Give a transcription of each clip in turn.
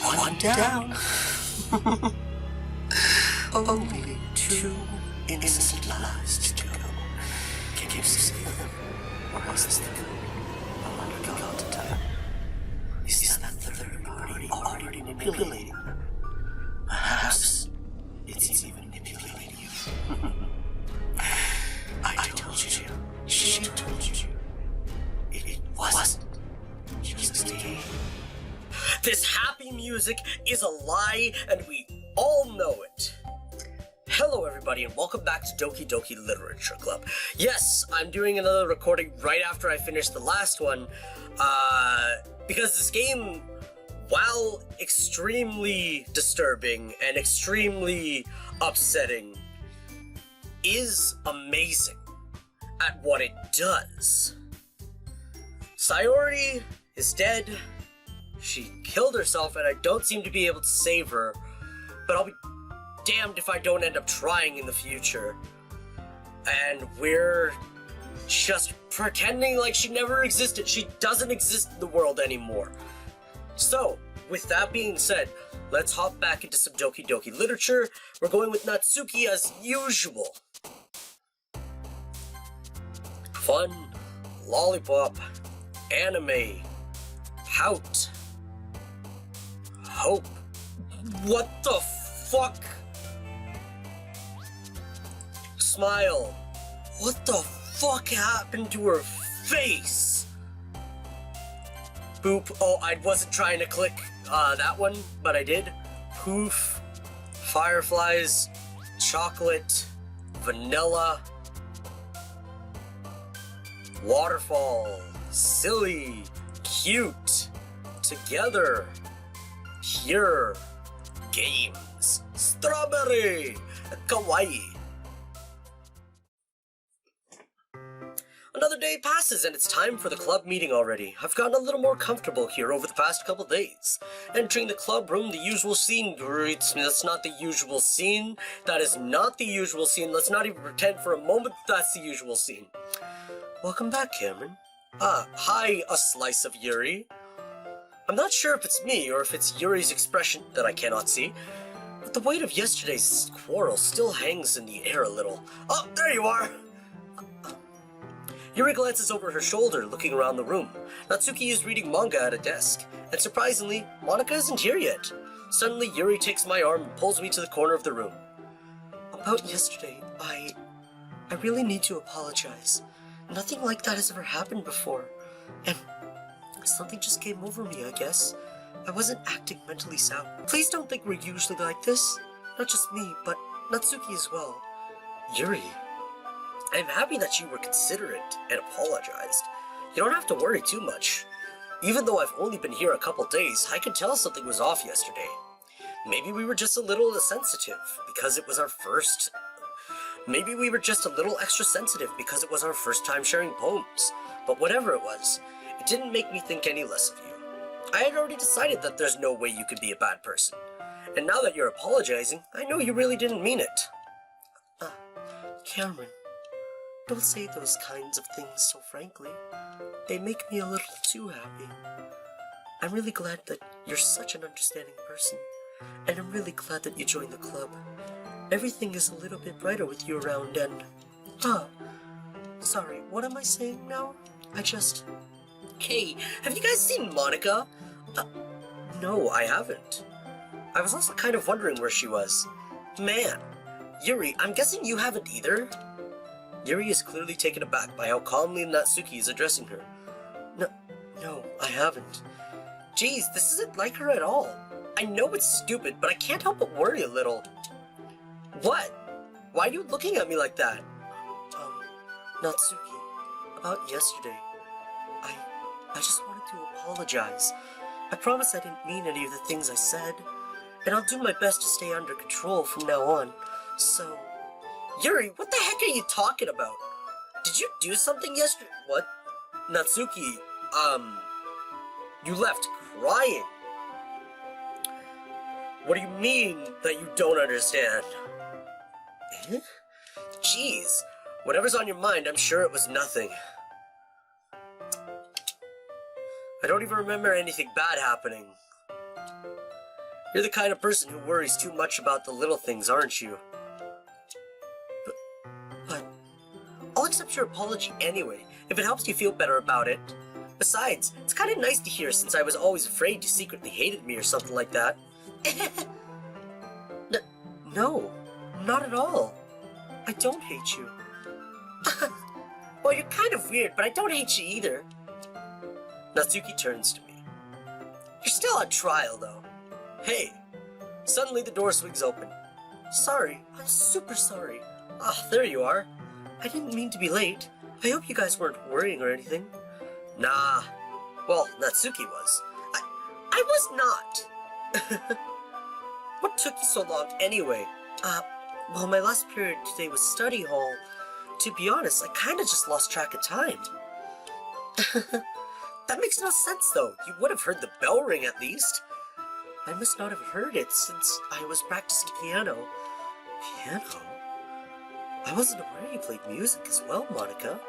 One down. Only two innocent lives to go. Can you save them? Or has the good already gone to time? Is that the third party already manipulating them? Perhaps it's even manipulating you. I told you. She told you. It wasn't just a game. This happy music is a lie, and we all know it. Hello everybody, and welcome back to Doki Doki Literature Club. Yes, I'm doing another recording right after I finish the last one, because this game, while extremely disturbing and extremely upsetting, is amazing at what it does. Sayori is dead. She killed herself, and I don't seem to be able to save her, but I'll be damned if I don't end up trying in the future. And we're just pretending like she never existed. She doesn't exist in the world anymore. So, with that being said, let's hop back into some Doki Doki literature. We're going with Natsuki as usual. Fun, lollipop, anime, pout, hope. What the fuck? Smile. What the fuck happened to her face? Boop. Oh, I wasn't trying to click that one, but I did. Poof. Fireflies. Chocolate. Vanilla. Waterfall. Silly. Cute. Together. Pure. Games. Strawberry. Kawaii. Another day passes and it's time for the club meeting already. I've gotten a little more comfortable here over the past couple days. Entering the club room, the usual scene greets me. That's not the usual scene. That is not the usual scene. Let's not even pretend for a moment that's the usual scene. Welcome back, Cameron. Hi, a slice of Yuri. I'm not sure if it's me or if it's Yuri's expression that I cannot see, but the weight of yesterday's quarrel still hangs in the air a little. Oh, there you are! Yuri glances over her shoulder, looking around the room. Natsuki is reading manga at a desk, and surprisingly, Monika isn't here yet. Suddenly, Yuri takes my arm and pulls me to the corner of the room. About yesterday, I really need to apologize. Nothing like that has ever happened before, and something just came over me, I guess. I wasn't acting mentally sound. Please don't think we're usually like this. Not just me, but Natsuki as well. Yuri, I'm happy that you were considerate and apologized. You don't have to worry too much. Even though I've only been here a couple days, I could tell something was off yesterday. Maybe we were just a little sensitive because it was our first... Maybe we were just a little extra sensitive because it was our first time sharing poems. But whatever it was, it didn't make me think any less of you. I had already decided that there's no way you could be a bad person. And now that you're apologizing, I know you really didn't mean it. Cameron, don't say those kinds of things so frankly. They make me a little too happy. I'm really glad that you're such an understanding person, and I'm really glad that you joined the club. Everything is a little bit brighter with you around and... Sorry, what am I saying now? Hey, have you guys seen Monika? No, I haven't. I was also kind of wondering where she was. Man, Yuri, I'm guessing you haven't either? Yuri is clearly taken aback by how calmly Natsuki is addressing her. No, I haven't. Geez, this isn't like her at all. I know it's stupid, but I can't help but worry a little. What? Why are you looking at me like that? Natsuki, about yesterday, I just wanted to apologize. I promise I didn't mean any of the things I said, and I'll do my best to stay under control from now on. So... Yuri, what the heck are you talking about? Did you do something yesterday? What? Natsuki, you left crying. What do you mean that you don't understand? Jeez, whatever's on your mind, I'm sure it was nothing. I don't even remember anything bad happening. You're the kind of person who worries too much about the little things, aren't you? But I'll accept your apology anyway, if it helps you feel better about it. Besides, it's kind of nice to hear since I was always afraid you secretly hated me or something like that. No, not at all. I don't hate you. Well, you're kind of weird, but I don't hate you either. Natsuki turns to me. You're still on trial, though. Hey. Suddenly the door swings open. Sorry, I'm super sorry. Ah, there you are. I didn't mean to be late. I hope you guys weren't worrying or anything. Nah. Well, Natsuki was. I was not. What took you so long anyway? Well, my last period today was study hall. To be honest, I kinda just lost track of time. That makes no sense though. You would have heard the bell ring at least. I must not have heard it since I was practicing piano. Piano? I wasn't aware you played music as well, Monika.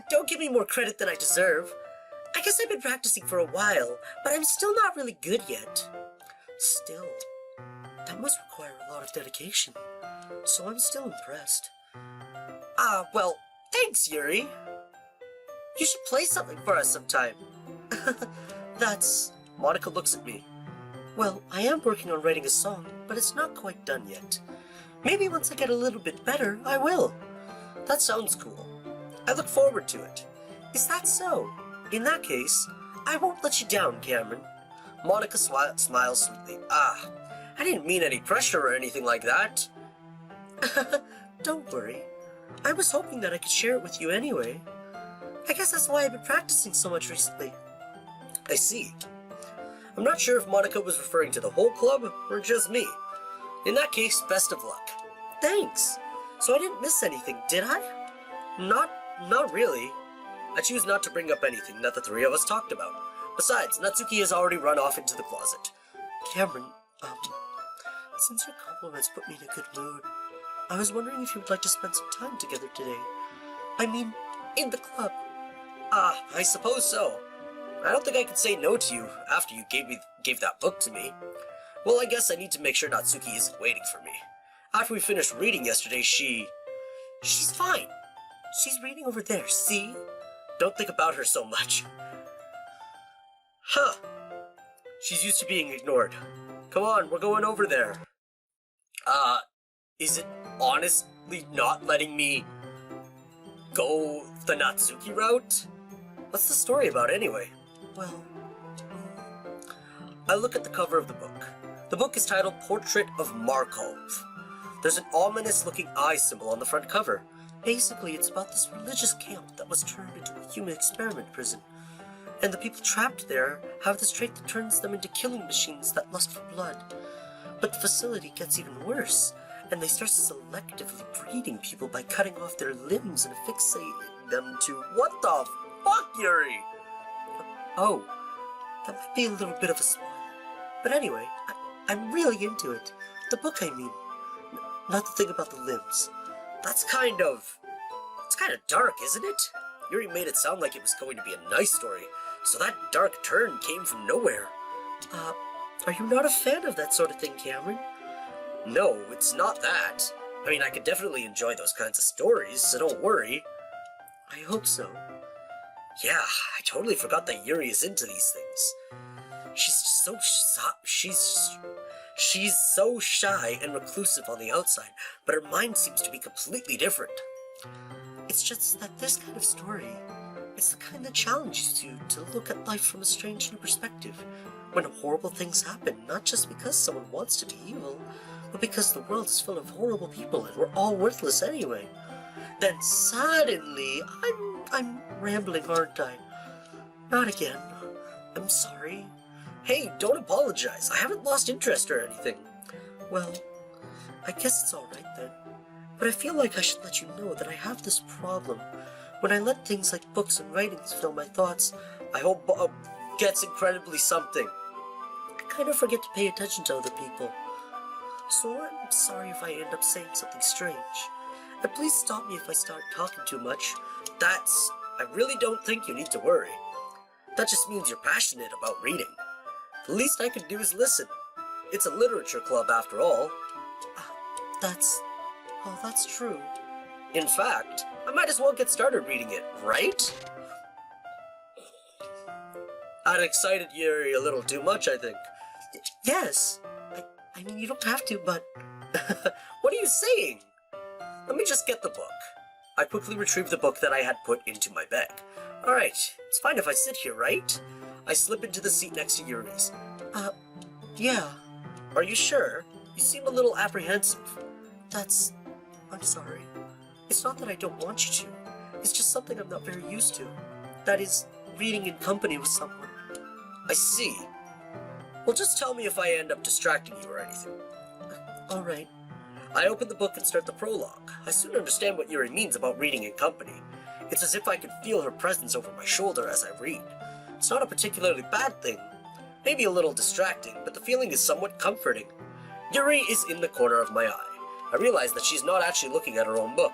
Don't give me more credit than I deserve. I guess I've been practicing for a while, but I'm still not really good yet. Still, that must require a lot of dedication, so I'm still impressed. Well, thanks, Yuri. You should play something for us sometime. Monika looks at me. Well, I am working on writing a song, but it's not quite done yet. Maybe once I get a little bit better, I will. That sounds cool. I look forward to it. Is that so? In that case, I won't let you down, Cameron. Monika smiles sweetly. I didn't mean any pressure or anything like that. Don't worry. I was hoping that I could share it with you anyway. I guess that's why I've been practicing so much recently. I see. I'm not sure if Monika was referring to the whole club or just me. In that case, best of luck. Thanks. So I didn't miss anything, did I? Not really. I choose not to bring up anything that the three of us talked about. Besides, Natsuki has already run off into the closet. Cameron, since your compliments put me in a good mood, I was wondering if you would like to spend some time together today. I mean, in the club. I suppose so. I don't think I could say no to you after you gave that book to me. Well, I guess I need to make sure Natsuki isn't waiting for me. After we finished reading yesterday, she's fine. She's reading over there, see? Don't think about her so much. Huh. She's used to being ignored. Come on, we're going over there. Is it honestly not letting me go the Natsuki route? What's the story about anyway? Well, I look at the cover of the book. The book is titled Portrait of Markov. There's an ominous-looking eye symbol on the front cover. Basically, it's about this religious camp that was turned into a human experiment prison. And the people trapped there have this trait that turns them into killing machines that lust for blood. But the facility gets even worse, and they start selectively breeding people by cutting off their limbs and affixating them to— What the fuck, Yuri? Oh, that might be a little bit of a spoiler. But anyway, I'm really into it. The book, I mean. Not the thing about the limbs. It's kind of dark, isn't it? Yuri made it sound like it was going to be a nice story, so that dark turn came from nowhere. Are you not a fan of that sort of thing, Cameron? No, it's not that. I mean, I could definitely enjoy those kinds of stories, so don't worry. I hope so. Yeah, I totally forgot that Yuri is into these things. She's so shy and reclusive on the outside, but her mind seems to be completely different. It's just that this kind of story, it's the kind that challenges you to look at life from a strange new perspective, when horrible things happen, not just because someone wants to be evil, but because the world is full of horrible people and we're all worthless anyway. Then suddenly, I'm rambling, aren't I? Not again. I'm sorry. Hey, don't apologize. I haven't lost interest or anything. Well, I guess it's alright then. But I feel like I should let you know that I have this problem. When I let things like books and writings fill my thoughts, I hope Bob gets incredibly something. I kind of forget to pay attention to other people. So I'm sorry if I end up saying something strange. And please stop me if I start talking too much. I really don't think you need to worry. That just means you're passionate about reading. The least I can do is listen. It's a literature club after all. That's true. In fact, I might as well get started reading it, right? I'd excited Yuri a little too much, I think. Yes. I mean, you don't have to, but... What are you saying? Let me just get the book. I quickly retrieved the book that I had put into my bag. Alright, it's fine if I sit here, right? I slip into the seat next to Yuri's. Yeah. Are you sure? You seem a little apprehensive. I'm sorry. It's not that I don't want you to. It's just something I'm not very used to. That is, reading in company with someone. I see. Well, just tell me if I end up distracting you or anything. Alright. I open the book and start the prologue. I soon understand what Yuri means about reading in company. It's as if I could feel her presence over my shoulder as I read. It's not a particularly bad thing. Maybe a little distracting, but the feeling is somewhat comforting. Yuri is in the corner of my eye. I realize that she's not actually looking at her own book.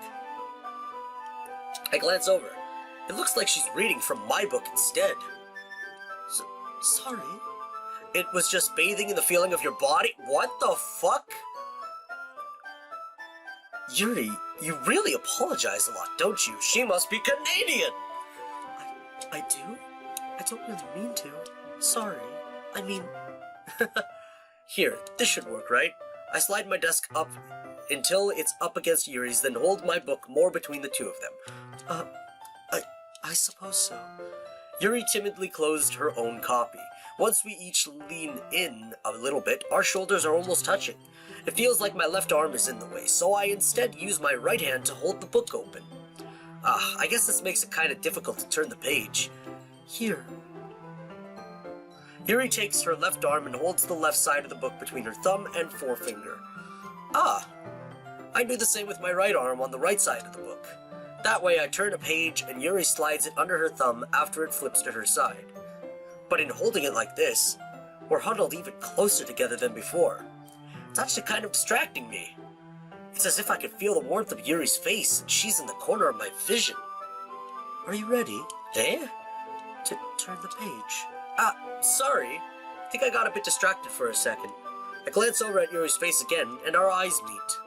I glance over. It looks like she's reading from my book instead. Sorry. It was just bathing in the feeling of your body? What the fuck? Yuri, you really apologize a lot, don't you? She must be Canadian! I do? I don't really mean to. Sorry. I mean... Here, this should work, right? I slide my desk up until it's up against Yuri's, then hold my book more between the two of them. I suppose so. Yuri timidly closed her own copy. Once we each lean in a little bit, our shoulders are almost touching. It feels like my left arm is in the way, so I instead use my right hand to hold the book open. I guess this makes it kind of difficult to turn the page. Here. Yuri takes her left arm and holds the left side of the book between her thumb and forefinger. I do the same with my right arm on the right side of the book. That way I turn a page and Yuri slides it under her thumb after it flips to her side. But in holding it like this, we're huddled even closer together than before. It's actually kind of distracting me. It's as if I could feel the warmth of Yuri's face and she's in the corner of my vision. Are you ready? Eh? To turn the page. Sorry. I think I got a bit distracted for a second. I glance over at Yuri's face again, and our eyes meet.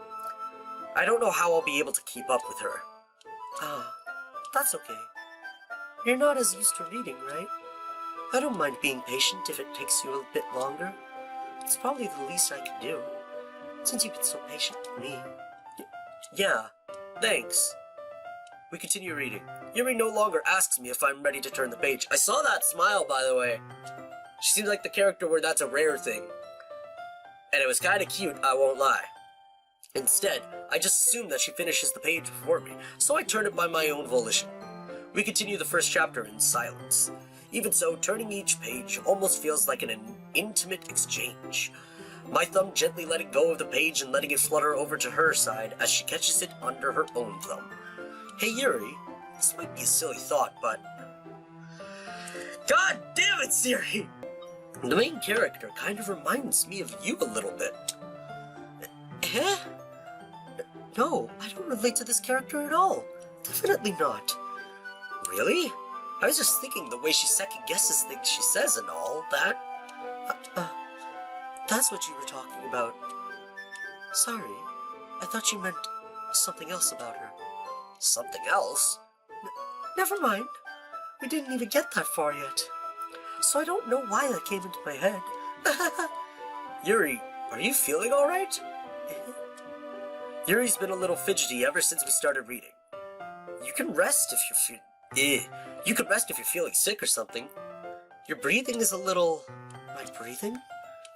I don't know how I'll be able to keep up with her. That's okay. You're not as used to reading, right? I don't mind being patient if it takes you a bit longer. It's probably the least I can do, since you've been so patient with me. Yeah, thanks. We continue reading. Yuri no longer asks me if I'm ready to turn the page. I saw that smile, by the way. She seems like the character where that's a rare thing. And it was kind of cute, I won't lie. Instead, I just assume that she finishes the page before me, so I turn it by my own volition. We continue the first chapter in silence. Even so, turning each page almost feels like an intimate exchange. My thumb gently letting go of the page and letting it flutter over to her side as she catches it under her own thumb. Hey Yuri, this might be a silly thought, but... God damn it, Siri! The main character kind of reminds me of you a little bit. Eh? No, I don't relate to this character at all. Definitely not. Really? I was just thinking the way she second-guesses things she says and all that. That's what you were talking about. Sorry, I thought you meant something else about her. Something else? Never mind. We didn't even get that far yet. So I don't know why that came into my head. Yuri, are you feeling alright? Yuri's been a little fidgety ever since we started reading. You can rest if you can rest if you're feeling sick or something. Your breathing is a little... My breathing?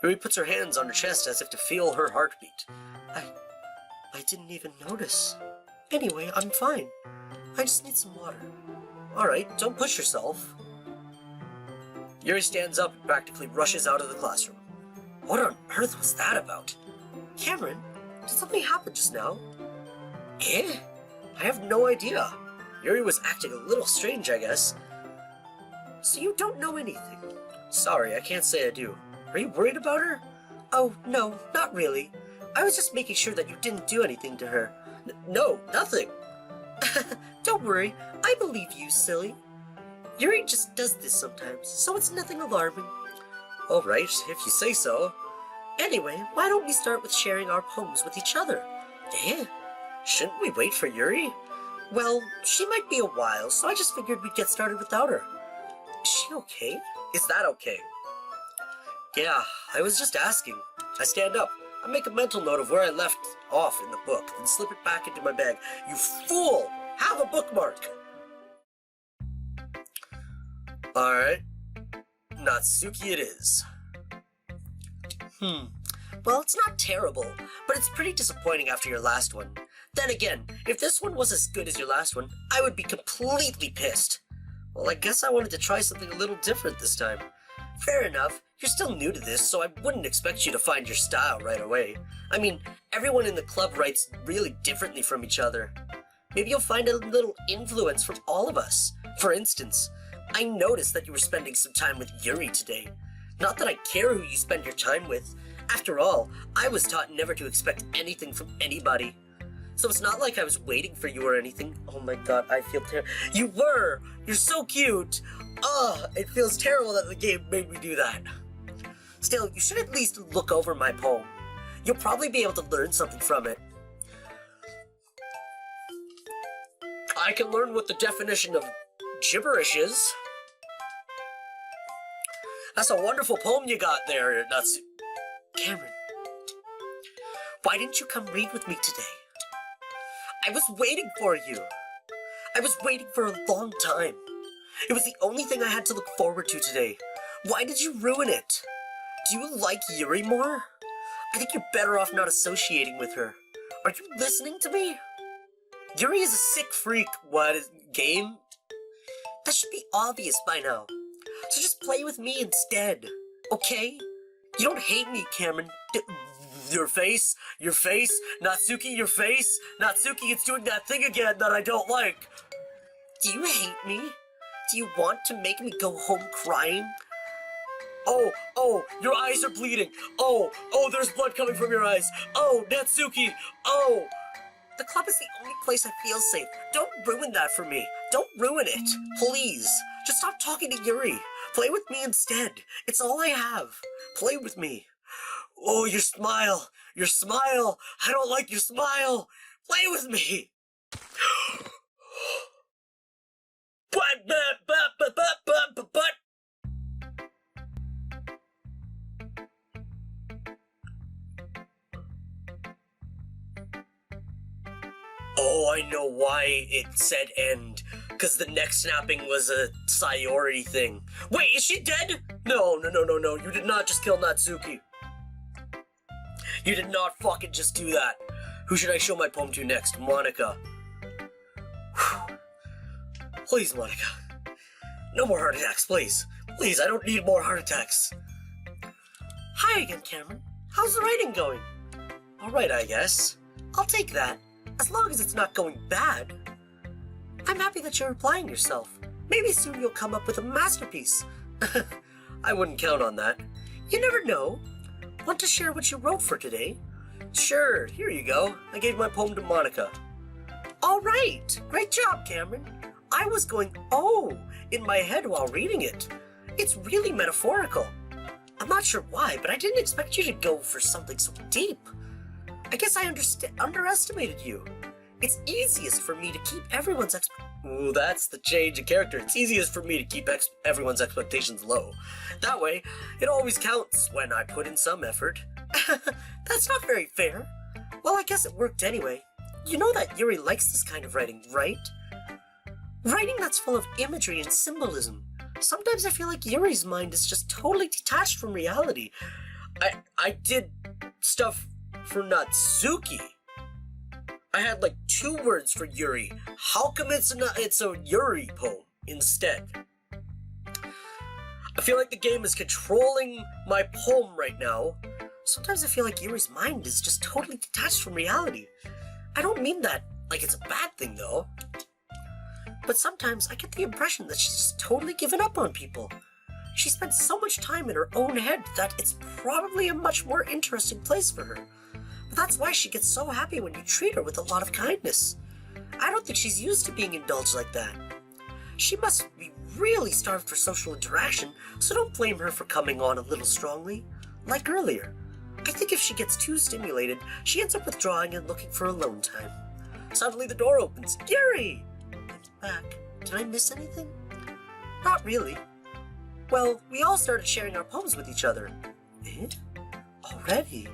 Yuri puts her hands on her chest as if to feel her heartbeat. I didn't even notice. Anyway, I'm fine. I just need some water. Alright, don't push yourself. Yuri stands up and practically rushes out of the classroom. What on earth was that about? Cameron, did something happen just now? Eh? I have no idea. Yuri was acting a little strange, I guess. So you don't know anything? Sorry, I can't say I do. Are you worried about her? Oh, no, not really. I was just making sure that you didn't do anything to her. No, nothing. Don't worry, I believe you, silly. Yuri just does this sometimes, so it's nothing alarming. Alright, if you say so. Anyway, why don't we start with sharing our poems with each other? Eh? Shouldn't we wait for Yuri? Well, she might be a while, so I just figured we'd get started without her. Is she okay? Is that okay? Yeah, I was just asking. I stand up. I make a mental note of where I left off in the book, then slip it back into my bag. You fool! Have a bookmark! Alright. Natsuki it is. Well, it's not terrible, but it's pretty disappointing after your last one. Then again, if this one was as good as your last one, I would be completely pissed. Well, I guess I wanted to try something a little different this time. Fair enough, you're still new to this, so I wouldn't expect you to find your style right away. I mean, everyone in the club writes really differently from each other. Maybe you'll find a little influence from all of us. For instance, I noticed that you were spending some time with Yuri today. Not that I care who you spend your time with. After all, I was taught never to expect anything from anybody. So it's not like I was waiting for you or anything. Oh my god, I feel terrible. You were! You're so cute! Ugh, it feels terrible that the game made me do that. Still, you should at least look over my poem. You'll probably be able to learn something from it. I can learn what the definition of gibberish is. That's a wonderful poem you got there, Natsu. Cameron, why didn't you come read with me today? I was waiting for you. I was waiting for a long time. It was the only thing I had to look forward to today. Why did you ruin it? Do you like Yuri more? I think you're better off not associating with her. Are you listening to me? Yuri is a sick freak. What is game? That should be obvious by now. So just play with me instead, okay? You don't hate me, Cameron. Your face, Natsuki, your face. Natsuki, it's doing that thing again that I don't like. Do you hate me? Do you want to make me go home crying? Oh, your eyes are bleeding. Oh, there's blood coming from your eyes. Oh, Natsuki, oh. The club is the only place I feel safe. Don't ruin that for me. Don't ruin it, please. Just stop talking to Yuri. Play with me instead. It's all I have. Play with me. Oh, your smile. Your smile. I don't like your smile. Play with me. But. Oh, I know why it said end. Because the neck snapping was a Sayori thing. Wait, is she dead? No. You did not just kill Natsuki. You did not fucking just do that. Who should I show my poem to next? Monika. Whew. Please, Monika. No more heart attacks, please. Please, I don't need more heart attacks. Hi again, Cameron. How's the writing going? Alright, I guess. I'll take that. As long as it's not going bad. I'm happy that you're applying yourself. Maybe soon you'll come up with a masterpiece. I wouldn't count on that. You never know. Want to share what you wrote for today? Sure, here you go. I gave my poem to Monika. All right, great job, Cameron. I was going, oh, in my head while reading it. It's really metaphorical. I'm not sure why, but I didn't expect you to go for something so deep. I guess I underestimated you. It's easiest for me to keep everyone's Ooh, that's the change of character. It's easiest for me to keep everyone's expectations low. That way, it always counts when I put in some effort. That's not very fair. Well, I guess it worked anyway. You know that Yuri likes this kind of writing, right? Writing that's full of imagery and symbolism. Sometimes I feel like Yuri's mind is just totally detached from reality. I did stuff for Natsuki. I had like 2 words for Yuri. How come it's a Yuri poem instead? I feel like the game is controlling my poem right now. Sometimes I feel like Yuri's mind is just totally detached from reality. I don't mean that like it's a bad thing though. But sometimes I get the impression that she's just totally given up on people. She spends so much time in her own head that it's probably a much more interesting place for her. But that's why she gets so happy when you treat her with a lot of kindness. I don't think she's used to being indulged like that. She must be really starved for social interaction, so don't blame her for coming on a little strongly. Like earlier. I I think if she gets too stimulated, she ends up withdrawing and looking for alone time. Suddenly the door opens. Yuri! I'm back. Did I miss anything? Not really. Well, we all started sharing our poems with each other. Eh? Already?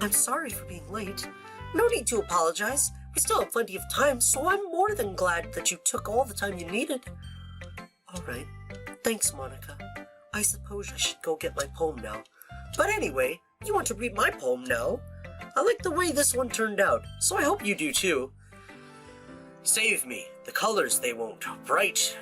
I'm sorry for being late. No need to apologize. We still have plenty of time, so I'm more than glad that you took all the time you needed. All right. Thanks, Monica. I suppose I should go get my poem now. But anyway, you want to read my poem now? I like the way this one turned out, so I hope you do too. Save me, the colors they won't. Bright,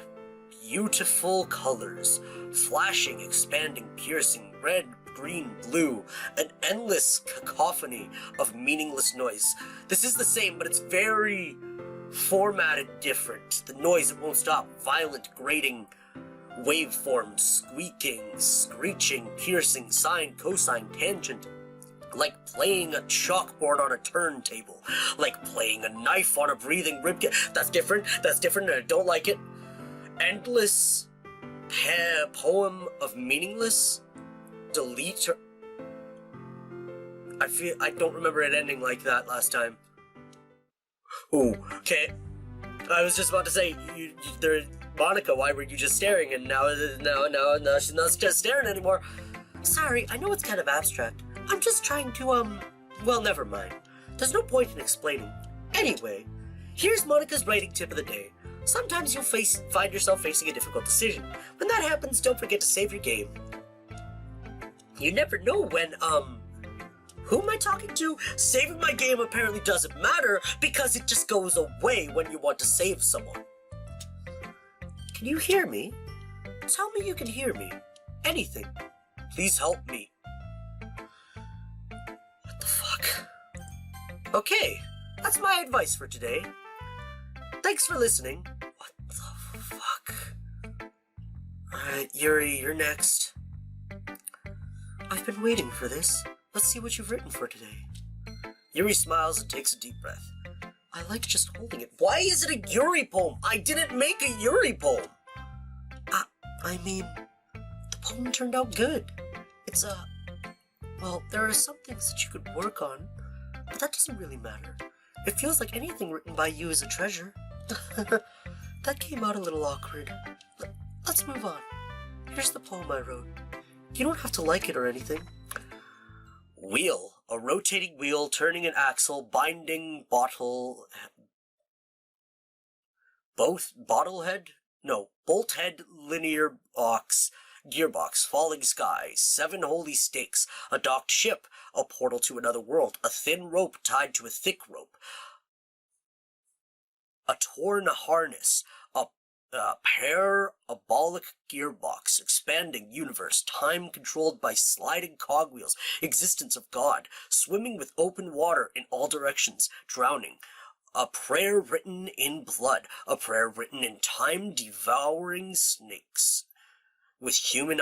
beautiful colors. Flashing, expanding, piercing, red, green, blue. An endless cacophony of meaningless noise. This is the same, but it's very formatted different. The noise, it won't stop. Violent, grating, waveform, squeaking, screeching, piercing, sine, cosine, tangent. Like playing a chalkboard on a turntable. Like playing a knife on a breathing ribcage. That's different, and I don't like it. Endless poem of meaningless. Delete. I don't remember it ending like that last time. Ooh, okay. I was just about to say, Monica, why were you just staring? And now she's not just staring anymore. Sorry, I know it's kind of abstract. I'm just trying to, well, never mind. There's no point in explaining. Anyway, here's Monica's writing tip of the day. Sometimes you'll find yourself facing a difficult decision. When that happens, don't forget to save your game. You never know when, who am I talking to? Saving my game apparently doesn't matter because it just goes away when you want to save someone. Can you hear me? Tell me you can hear me. Anything. Please help me. What the fuck? Okay, that's my advice for today. Thanks for listening. What the fuck? Alright, Yuri, you're next. I've been waiting for this. Let's see what you've written for today. Yuri smiles and takes a deep breath. I like just holding it. Why is it a Yuri poem? I didn't make a Yuri poem. I mean, the poem turned out good. It's well, there are some things that you could work on, but that doesn't really matter. It feels like anything written by you is a treasure. That came out a little awkward. Let's move on. Here's the poem I wrote. You don't have to like it or anything. Wheel. A rotating wheel, turning an axle, binding bottle... Bolt head, linear box, gearbox, falling sky, 7 holy stakes, a docked ship, a portal to another world, a thin rope tied to a thick rope, a torn harness, a parabolic gearbox, expanding universe, time controlled by sliding cogwheels, existence of God, swimming with open water in all directions, drowning, a prayer written in blood, a prayer written in time-devouring snakes with human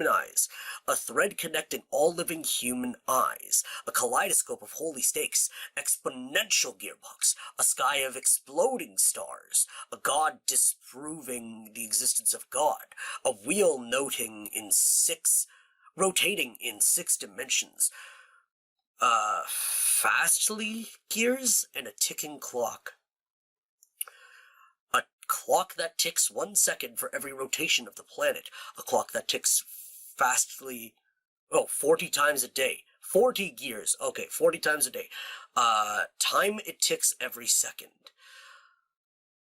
eyes, a thread connecting all living human eyes, a kaleidoscope of holy stakes, exponential gearbox, a sky of exploding stars, a god disproving the existence of God, a wheel rotating in 6 dimensions, fastly gears, and a ticking clock. A clock that ticks 1 second for every rotation of the planet. A clock that ticks fastly, 40 times a day. 40 gears, okay, 40 times a day. Time it ticks every second.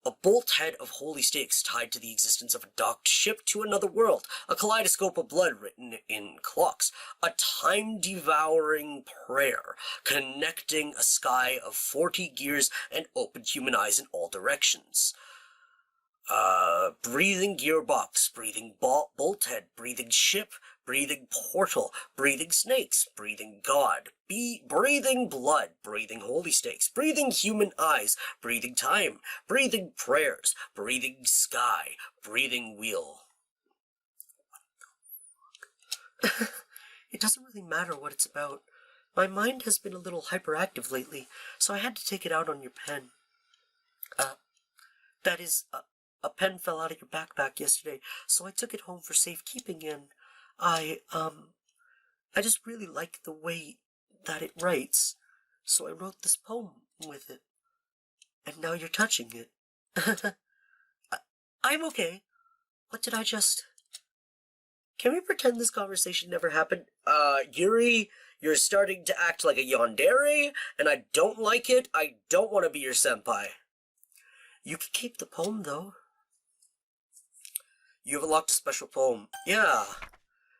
A bolt head of holy stakes tied to the existence of a docked ship to another world. A kaleidoscope of blood written in clocks. A time-devouring prayer connecting a sky of 40 gears and open human eyes in all directions. Breathing gearbox, breathing bolt head, breathing ship, breathing portal, breathing snakes, breathing God, breathing blood, breathing holy stakes, breathing human eyes, breathing time, breathing prayers, breathing sky, breathing wheel. It doesn't really matter what it's about. My mind has been a little hyperactive lately, so I had to take it out on your pen. That is, a pen fell out of your backpack yesterday, so I took it home for safekeeping and, I just really like the way that it writes, so I wrote this poem with it. And now you're touching it. I'm okay. What did I just... Can we pretend this conversation never happened? Yuri, you're starting to act like a yandere, and I don't like it. I don't want to be your senpai. You can keep the poem, though. You have unlocked a special poem. Yeah.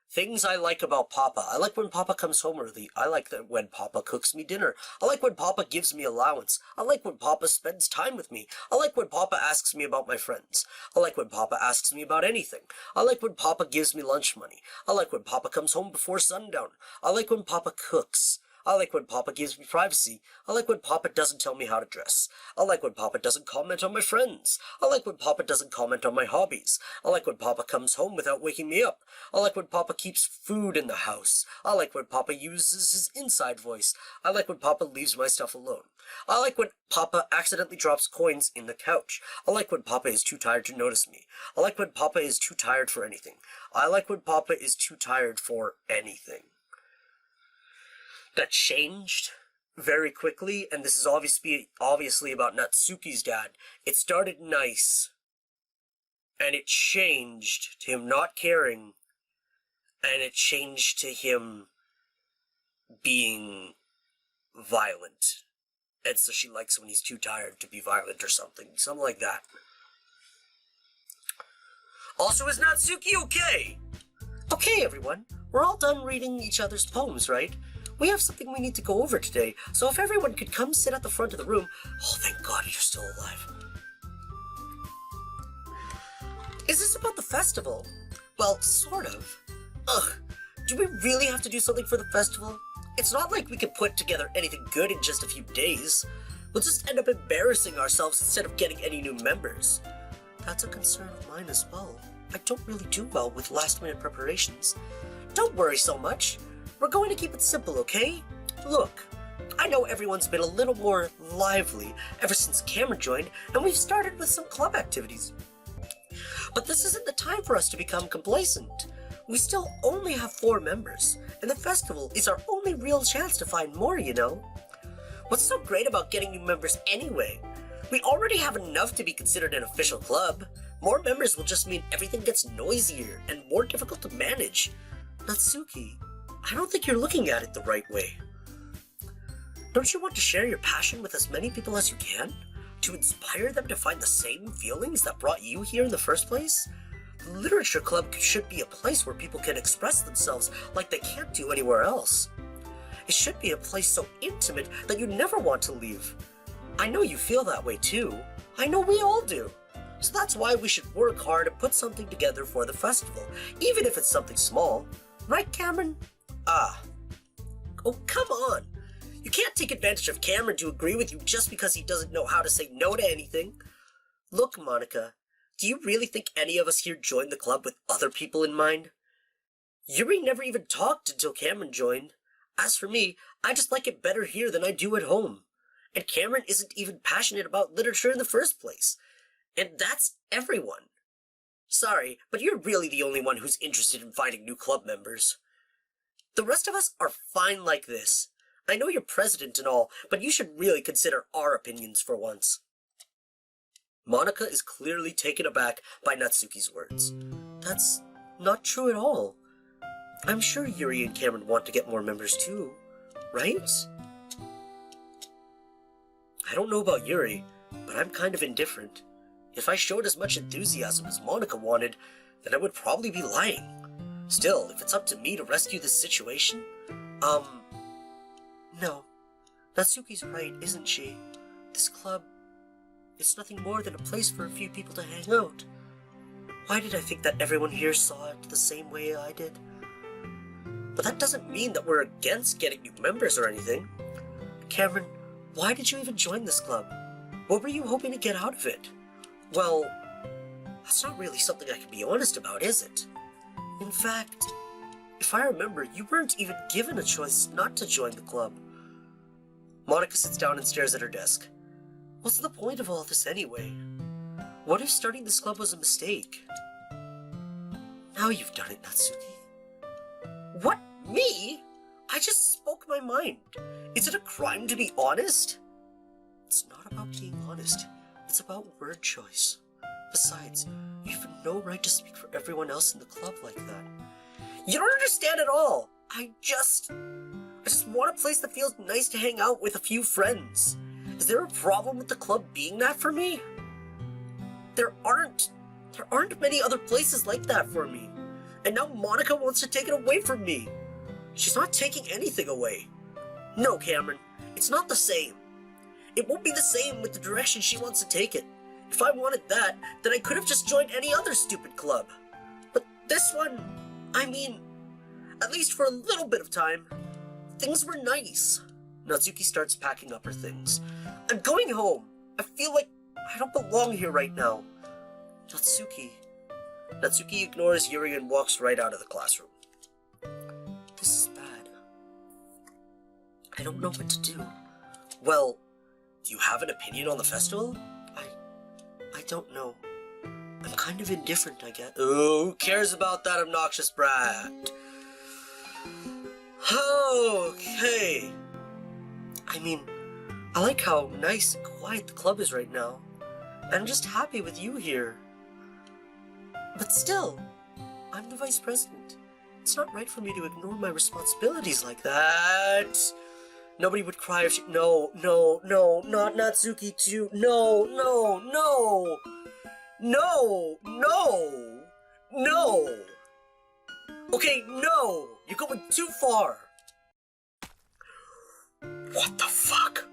Things I like about Papa. I like when Papa comes home early. I like that when Papa cooks me dinner. I like when Papa gives me allowance. I like when Papa spends time with me. I like when Papa asks me about my friends. I like when Papa asks me about anything. I like when Papa gives me lunch money. I like when Papa comes home before sundown. I like when Papa cooks. I like when Papa gives me privacy. I like when Papa doesn't tell me how to dress. I like when Papa doesn't comment on my friends. I like when Papa doesn't comment on my hobbies. I like when Papa comes home without waking me up. I like when Papa keeps food in the house. I like when Papa uses his inside voice. I like when Papa leaves my stuff alone. I like when Papa accidentally drops coins in the couch. I like when Papa is too tired to notice me. I like when Papa is too tired for anything. I like when Papa is too tired for anything. That changed very quickly, and this is obviously about Natsuki's dad. It started nice, and it changed to him not caring, and it changed to him being violent. And so she likes when he's too tired to be violent or something like that. Also, is Natsuki okay? Okay, everyone, we're all done reading each other's poems, right? We have something we need to go over today, so if everyone could come sit at the front of the room... Oh, thank God you're still alive. Is this about the festival? Well, sort of. Ugh, do we really have to do something for the festival? It's not like we can put together anything good in just a few days. We'll just end up embarrassing ourselves instead of getting any new members. That's a concern of mine as well. I don't really do well with last-minute preparations. Don't worry so much. We're going to keep it simple, okay? Look, I know everyone's been a little more lively ever since Cameron joined, and we've started with some club activities. But this isn't the time for us to become complacent. We still only have 4 members, and the festival is our only real chance to find more, you know? What's so great about getting new members anyway? We already have enough to be considered an official club. More members will just mean everything gets noisier and more difficult to manage. Natsuki, I don't think you're looking at it the right way. Don't you want to share your passion with as many people as you can? To inspire them to find the same feelings that brought you here in the first place? The Literature Club should be a place where people can express themselves like they can't do anywhere else. It should be a place so intimate that you never want to leave. I know you feel that way too. I know we all do. So that's why we should work hard and put something together for the festival, even if it's something small. Right, Cameron? Oh, come on. You can't take advantage of Cameron to agree with you just because he doesn't know how to say no to anything. Look, Monika, do you really think any of us here joined the club with other people in mind? Yuri never even talked until Cameron joined. As for me, I just like it better here than I do at home. And Cameron isn't even passionate about literature in the first place. And that's everyone. Sorry, but you're really the only one who's interested in finding new club members. The rest of us are fine like this. I know you're president and all, but you should really consider our opinions for once. Monika is clearly taken aback by Natsuki's words. That's not true at all. I'm sure Yuri and Cameron want to get more members too, right? I don't know about Yuri, but I'm kind of indifferent. If I showed as much enthusiasm as Monika wanted, then I would probably be lying. Still, if it's up to me to rescue this situation, no. Natsuki's right, isn't she? This club, it's nothing more than a place for a few people to hang out. Why did I think that everyone here saw it the same way I did? But that doesn't mean that we're against getting new members or anything. Cameron, why did you even join this club? What were you hoping to get out of it? Well, that's not really something I can be honest about, is it? In fact, if I remember, you weren't even given a choice not to join the club. Monika sits down and stares at her desk. What's the point of all this anyway? What if starting this club was a mistake? Now you've done it, Natsuki. Me? I just spoke my mind. Is it a crime to be honest? It's not about being honest. It's about word choice. Besides, you have no right to speak for everyone else in the club like that. You don't understand at all. I just want a place that feels nice to hang out with a few friends. Is there a problem with the club being that for me? There aren't many other places like that for me. And now Monika wants to take it away from me. She's not taking anything away. No, Cameron, it's not the same. It won't be the same with the direction she wants to take it. If I wanted that, then I could have just joined any other stupid club. But this one, I mean, at least for a little bit of time, things were nice. Natsuki starts packing up her things. I'm going home. I feel like I don't belong here right now. Natsuki ignores Yuri and walks right out of the classroom. This is bad. I don't know what to do. Well, do you have an opinion on the festival? I don't know. I'm kind of indifferent, I guess. Oh, who cares about that obnoxious brat? Okay. I mean, I like how nice and quiet the club is right now. And I'm just happy with you here. But still, I'm the vice president. It's not right for me to ignore my responsibilities like that. Nobody would cry if she... No, not Natsuki too. No. Okay, no! You're going too far! What the fuck?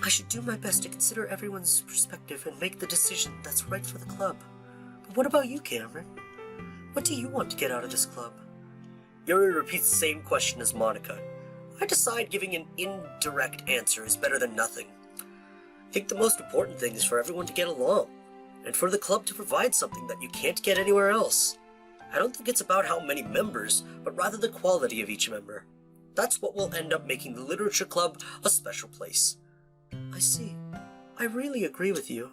I should do my best to consider everyone's perspective and make the decision that's right for the club. But what about you, Cameron? What do you want to get out of this club? Yuri repeats the same question as Monika. I decide giving an indirect answer is better than nothing. I think the most important thing is for everyone to get along, and for the club to provide something that you can't get anywhere else. I don't think it's about how many members, but rather the quality of each member. That's what will end up making the literature club a special place. I see. I really agree with you.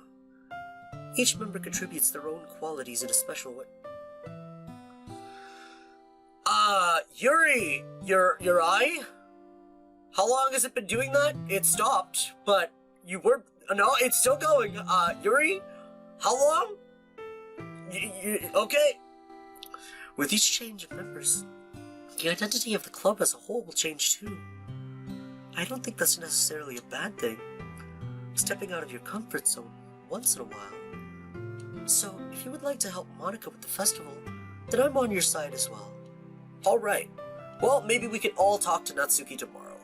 Each member contributes their own qualities in a special way. Yuri, your eye? How long has it been doing that? It stopped, but you were... No, it's still going. Yuri? How long? Okay. With each change of members, the identity of the club as a whole will change too. I don't think that's necessarily a bad thing. Stepping out of your comfort zone once in a while. So, if you would like to help Monika with the festival, then I'm on your side as well. Alright. Well, maybe we can all talk to Natsuki tomorrow.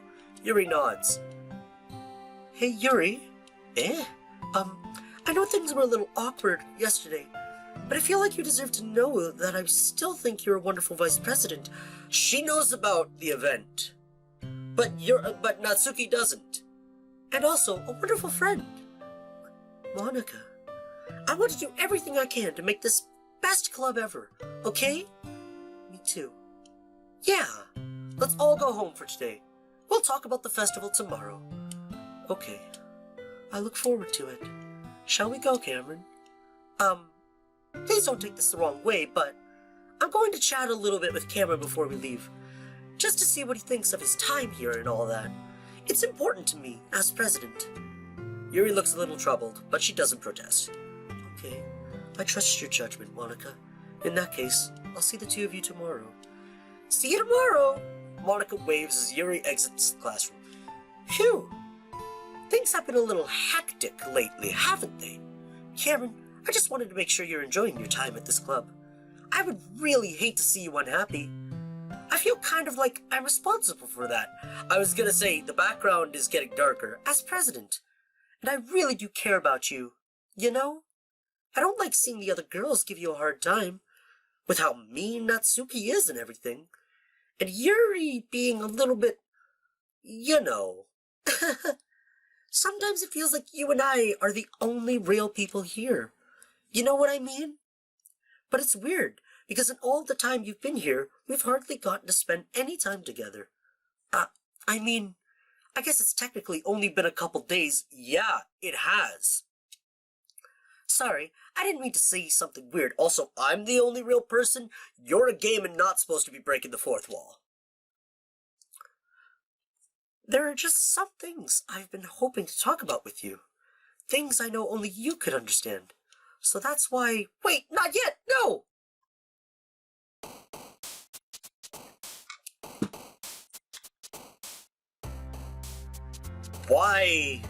Yuri nods. Hey, Yuri. I know things were a little awkward yesterday, but I feel like you deserve to know that I still think you're a wonderful vice president. She knows about the event, but Natsuki doesn't. And also, a wonderful friend. Monika, I want to do everything I can to make this best club ever, okay? Me too. Yeah, let's all go home for today. We'll talk about the festival tomorrow. Okay, I look forward to it. Shall we go, Cameron? Please don't take this the wrong way, but I'm going to chat a little bit with Cameron before we leave, just to see what he thinks of his time here and all that. It's important to me, as president. Yuri looks a little troubled, but she doesn't protest. Okay, I trust your judgment, Monika. In that case, I'll see the two of you tomorrow. See you tomorrow! Monika waves as Yuri exits the classroom. Phew! Things have been a little hectic lately, haven't they? Cameron, I just wanted to make sure you're enjoying your time at this club. I would really hate to see you unhappy. I feel kind of like I'm responsible for that. I was gonna say, the background is getting darker, as president. And I really do care about you, you know? I don't like seeing the other girls give you a hard time, with how mean Natsuki is and everything. And Yuri being a little bit, you know. Sometimes it feels like you and I are the only real people here. You know what I mean? But it's weird, because in all the time you've been here, we've hardly gotten to spend any time together. I mean, I guess it's technically only been a couple days. Yeah, it has. Sorry, I didn't mean to say something weird. Also, I'm the only real person. You're a game and not supposed to be breaking the fourth wall. There are just some things I've been hoping to talk about with you. Things I know only you could understand. So that's why... Wait, not yet! No! Why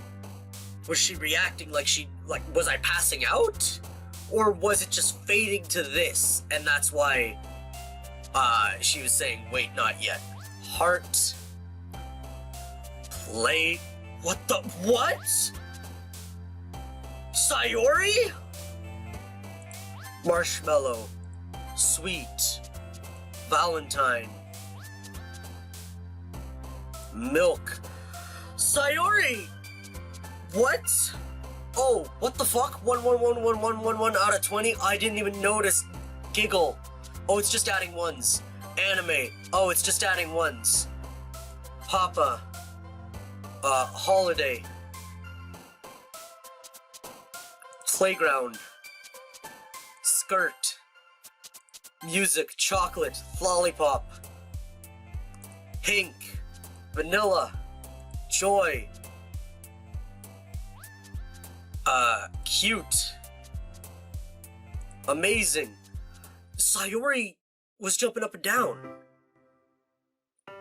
was she reacting like was I passing out? Or was it just fading to this? And that's why, she was saying, wait, not yet. Heart. Play. What? Sayori? Marshmallow. Sweet. Valentine. Milk. Sayori! What? Oh, what the fuck? 1 out of 20? I didn't even notice. Giggle. Oh, it's just adding ones. Anime. Oh, it's just adding ones. Papa. Holiday. Playground. Skirt. Music. Chocolate. Lollipop. Pink. Vanilla. Joy. Cute. Amazing. Sayori was jumping up and down.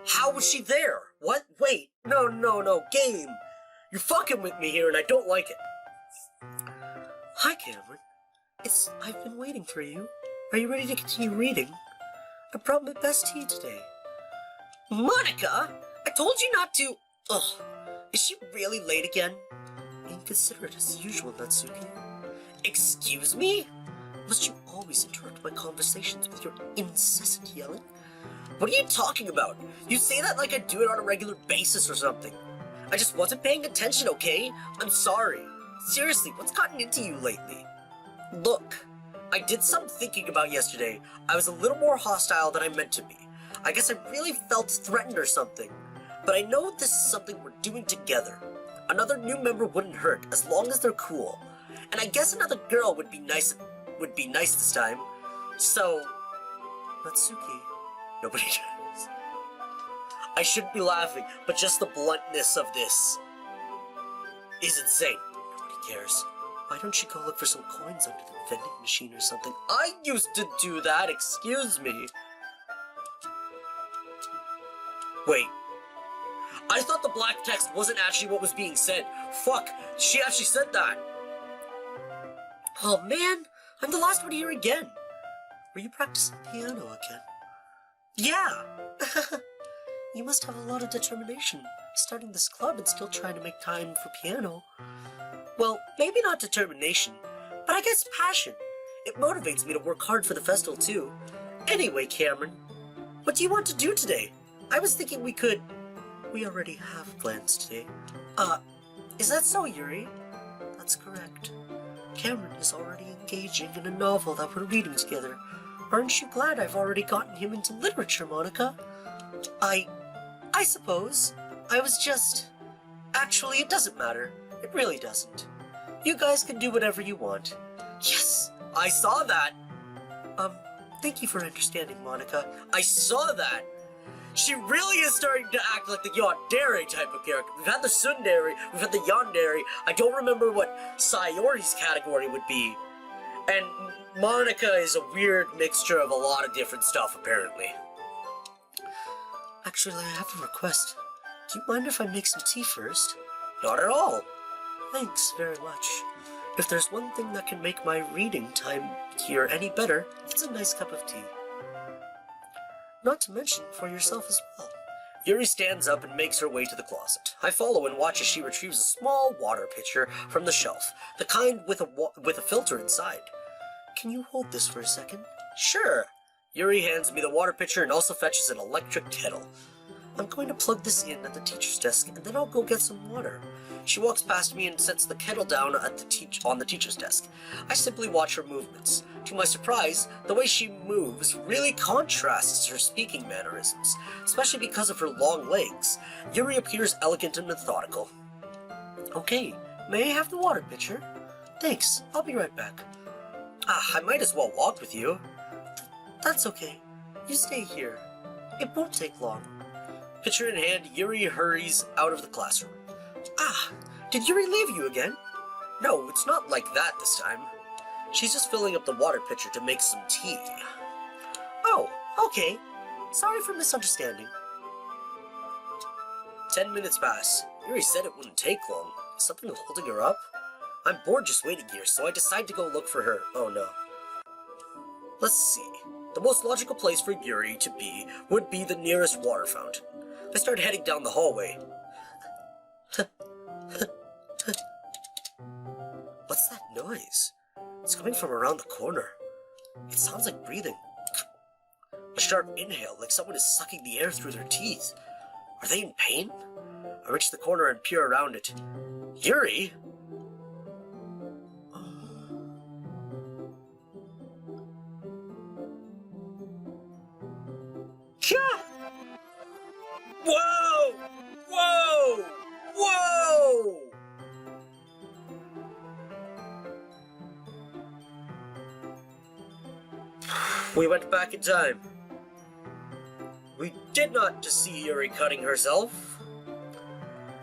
How was she there? What? Wait. No. Game. You're fucking with me here and I don't like it. Hi, Cameron. I've been waiting for you. Are you ready to continue reading? I brought my best tea today. Monika! I told you not to... Ugh. Is she really late again? Inconsiderate as usual, Natsuki. Excuse me? Must you always interrupt my conversations with your incessant yelling? What are you talking about? You say that like I do it on a regular basis or something. I just wasn't paying attention, okay? I'm sorry. Seriously, what's gotten into you lately? Look, I did some thinking about yesterday. I was a little more hostile than I meant to be. I guess I really felt threatened or something. But I know this is something we're doing together. Another new member wouldn't hurt, as long as they're cool. And I guess another girl would be nice this time. So, Natsuki, nobody cares. I shouldn't be laughing, but just the bluntness of this is insane. Nobody cares. Why don't you go look for some coins under the vending machine or something? I used to do that, excuse me. Wait. I thought the black text wasn't actually what was being said. Fuck, she actually said that. Oh man, I'm the last one here again. Were you practicing piano again? Yeah. You must have a lot of determination, starting this club and still trying to make time for piano. Well, maybe not determination, but I guess passion. It motivates me to work hard for the festival too. Anyway, Cameron, what do you want to do today? I was thinking we already have plans today. Is that so, Yuri? That's correct. Cameron is already engaging in a novel that we're reading together. Aren't you glad I've already gotten him into literature, Monika? I suppose. I was just... Actually, it doesn't matter. It really doesn't. You guys can do whatever you want. Yes! I saw that! Thank you for understanding, Monika. I saw that! She really is starting to act like the yandere type of character. We've had the tsundere, we've had the yandere. I don't remember what Sayori's category would be. And Monika is a weird mixture of a lot of different stuff, apparently. Actually, I have a request. Do you mind if I make some tea first? Not at all. Thanks very much. If there's one thing that can make my reading time here any better, it's a nice cup of tea. Not to mention for yourself as well. Yuri stands up and makes her way to the closet. I follow and watch as she retrieves a small water pitcher from the shelf, the kind with a filter inside. Can you hold this for a second? Sure. Yuri hands me the water pitcher and also fetches an electric kettle. I'm going to plug this in at the teacher's desk and then I'll go get some water. She walks past me and sets the kettle down on the teacher's desk. I simply watch her movements. To my surprise, the way she moves really contrasts her speaking mannerisms, especially because of her long legs. Yuri appears elegant and methodical. Okay, may I have the water pitcher? Thanks, I'll be right back. I might as well walk with you. That's okay. You stay here. It won't take long. Pitcher in hand, Yuri hurries out of the classroom. Did Yuri leave you again? No, it's not like that this time. She's just filling up the water pitcher to make some tea. Oh, okay. Sorry for misunderstanding. 10 minutes pass. Yuri said it wouldn't take long. Is something holding her up? I'm bored just waiting here, so I decide to go look for her. Oh no. Let's see. The most logical place for Yuri to be would be the nearest water fountain. I start heading down the hallway. What's that noise? It's coming from around the corner. It sounds like breathing. A sharp inhale, like someone is sucking the air through their teeth. Are they in pain? I reach the corner and peer around it. Yuri? Whoa! Whoa! Whoa! We went back in time. We did not just see Yuri cutting herself.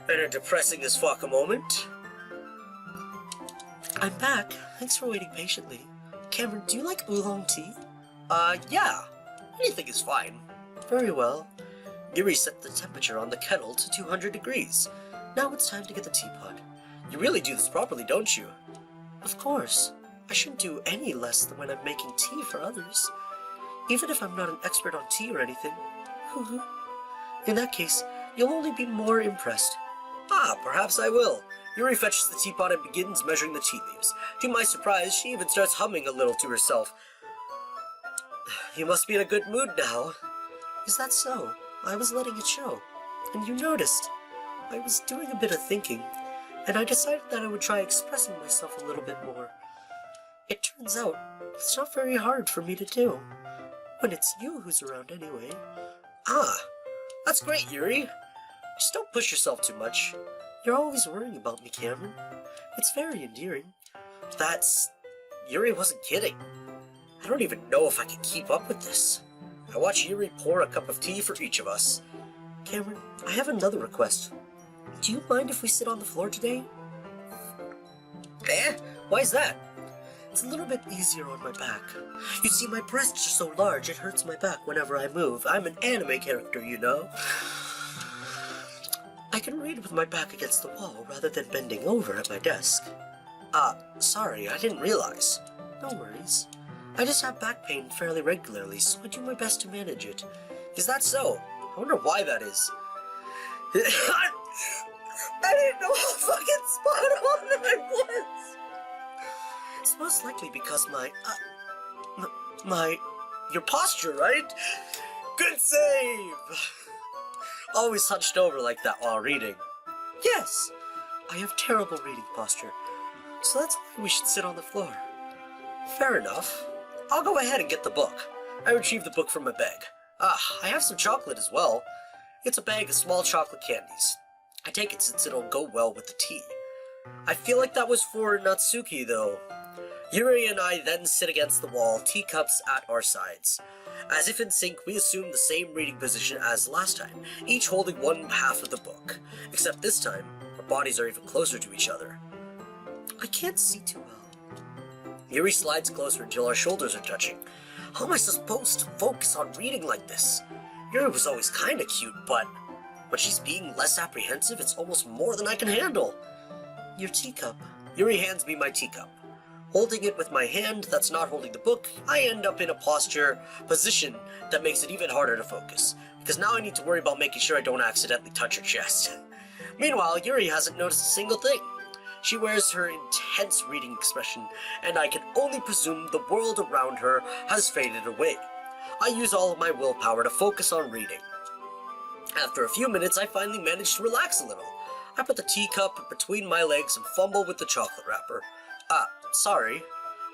In a depressing as fuck a moment. I'm back. Thanks for waiting patiently. Cameron, do you like oolong tea? Yeah. Anything is fine. Very well. Yuri set the temperature on the kettle to 200 degrees. Now it's time to get the teapot. You really do this properly, don't you? Of course. I shouldn't do any less than when I'm making tea for others. Even if I'm not an expert on tea or anything. In that case, you'll only be more impressed. Perhaps I will. Yuri fetches the teapot and begins measuring the tea leaves. To my surprise, she even starts humming a little to herself. You must be in a good mood now. Is that so? I was letting it show. And you noticed. I was doing a bit of thinking, and I decided that I would try expressing myself a little bit more. It turns out, it's not very hard for me to do. When it's you who's around anyway. That's great, Yuri. Just don't push yourself too much. You're always worrying about me, Cameron. It's very endearing. Yuri wasn't kidding. I don't even know if I can keep up with this. I watch Yuri pour a cup of tea for each of us. Cameron, I have another request. Do you mind if we sit on the floor today? Why's that? It's a little bit easier on my back. You see, my breasts are so large it hurts my back whenever I move. I'm an anime character, you know. I can read with my back against the wall rather than bending over at my desk. Sorry, I didn't realize. No worries. I just have back pain fairly regularly, so I do my best to manage it. Is that so? I wonder why that is. I didn't know how fucking spot on I was! It's most likely because your posture, right? Good save! Always hunched over like that while reading. Yes, I have terrible reading posture, so that's why we should sit on the floor. Fair enough. I'll go ahead and get the book. I retrieve the book from my bag. I have some chocolate as well. It's a bag of small chocolate candies. I take it since it'll go well with the tea. I feel like that was for Natsuki, though. Yuri and I then sit against the wall, teacups at our sides. As if in sync, we assume the same reading position as last time, each holding one half of the book. Except this time, our bodies are even closer to each other. I can't see too well. Yuri slides closer until our shoulders are touching. How am I supposed to focus on reading like this? Yuri was always kinda cute, but when she's being less apprehensive, it's almost more than I can handle. Your teacup. Yuri hands me my teacup. Holding it with my hand that's not holding the book, I end up in a position that makes it even harder to focus, because now I need to worry about making sure I don't accidentally touch her chest. Meanwhile, Yuri hasn't noticed a single thing. She wears her intense reading expression, and I can only presume the world around her has faded away. I use all of my willpower to focus on reading. After a few minutes, I finally manage to relax a little. I put the teacup between my legs and fumble with the chocolate wrapper. Sorry.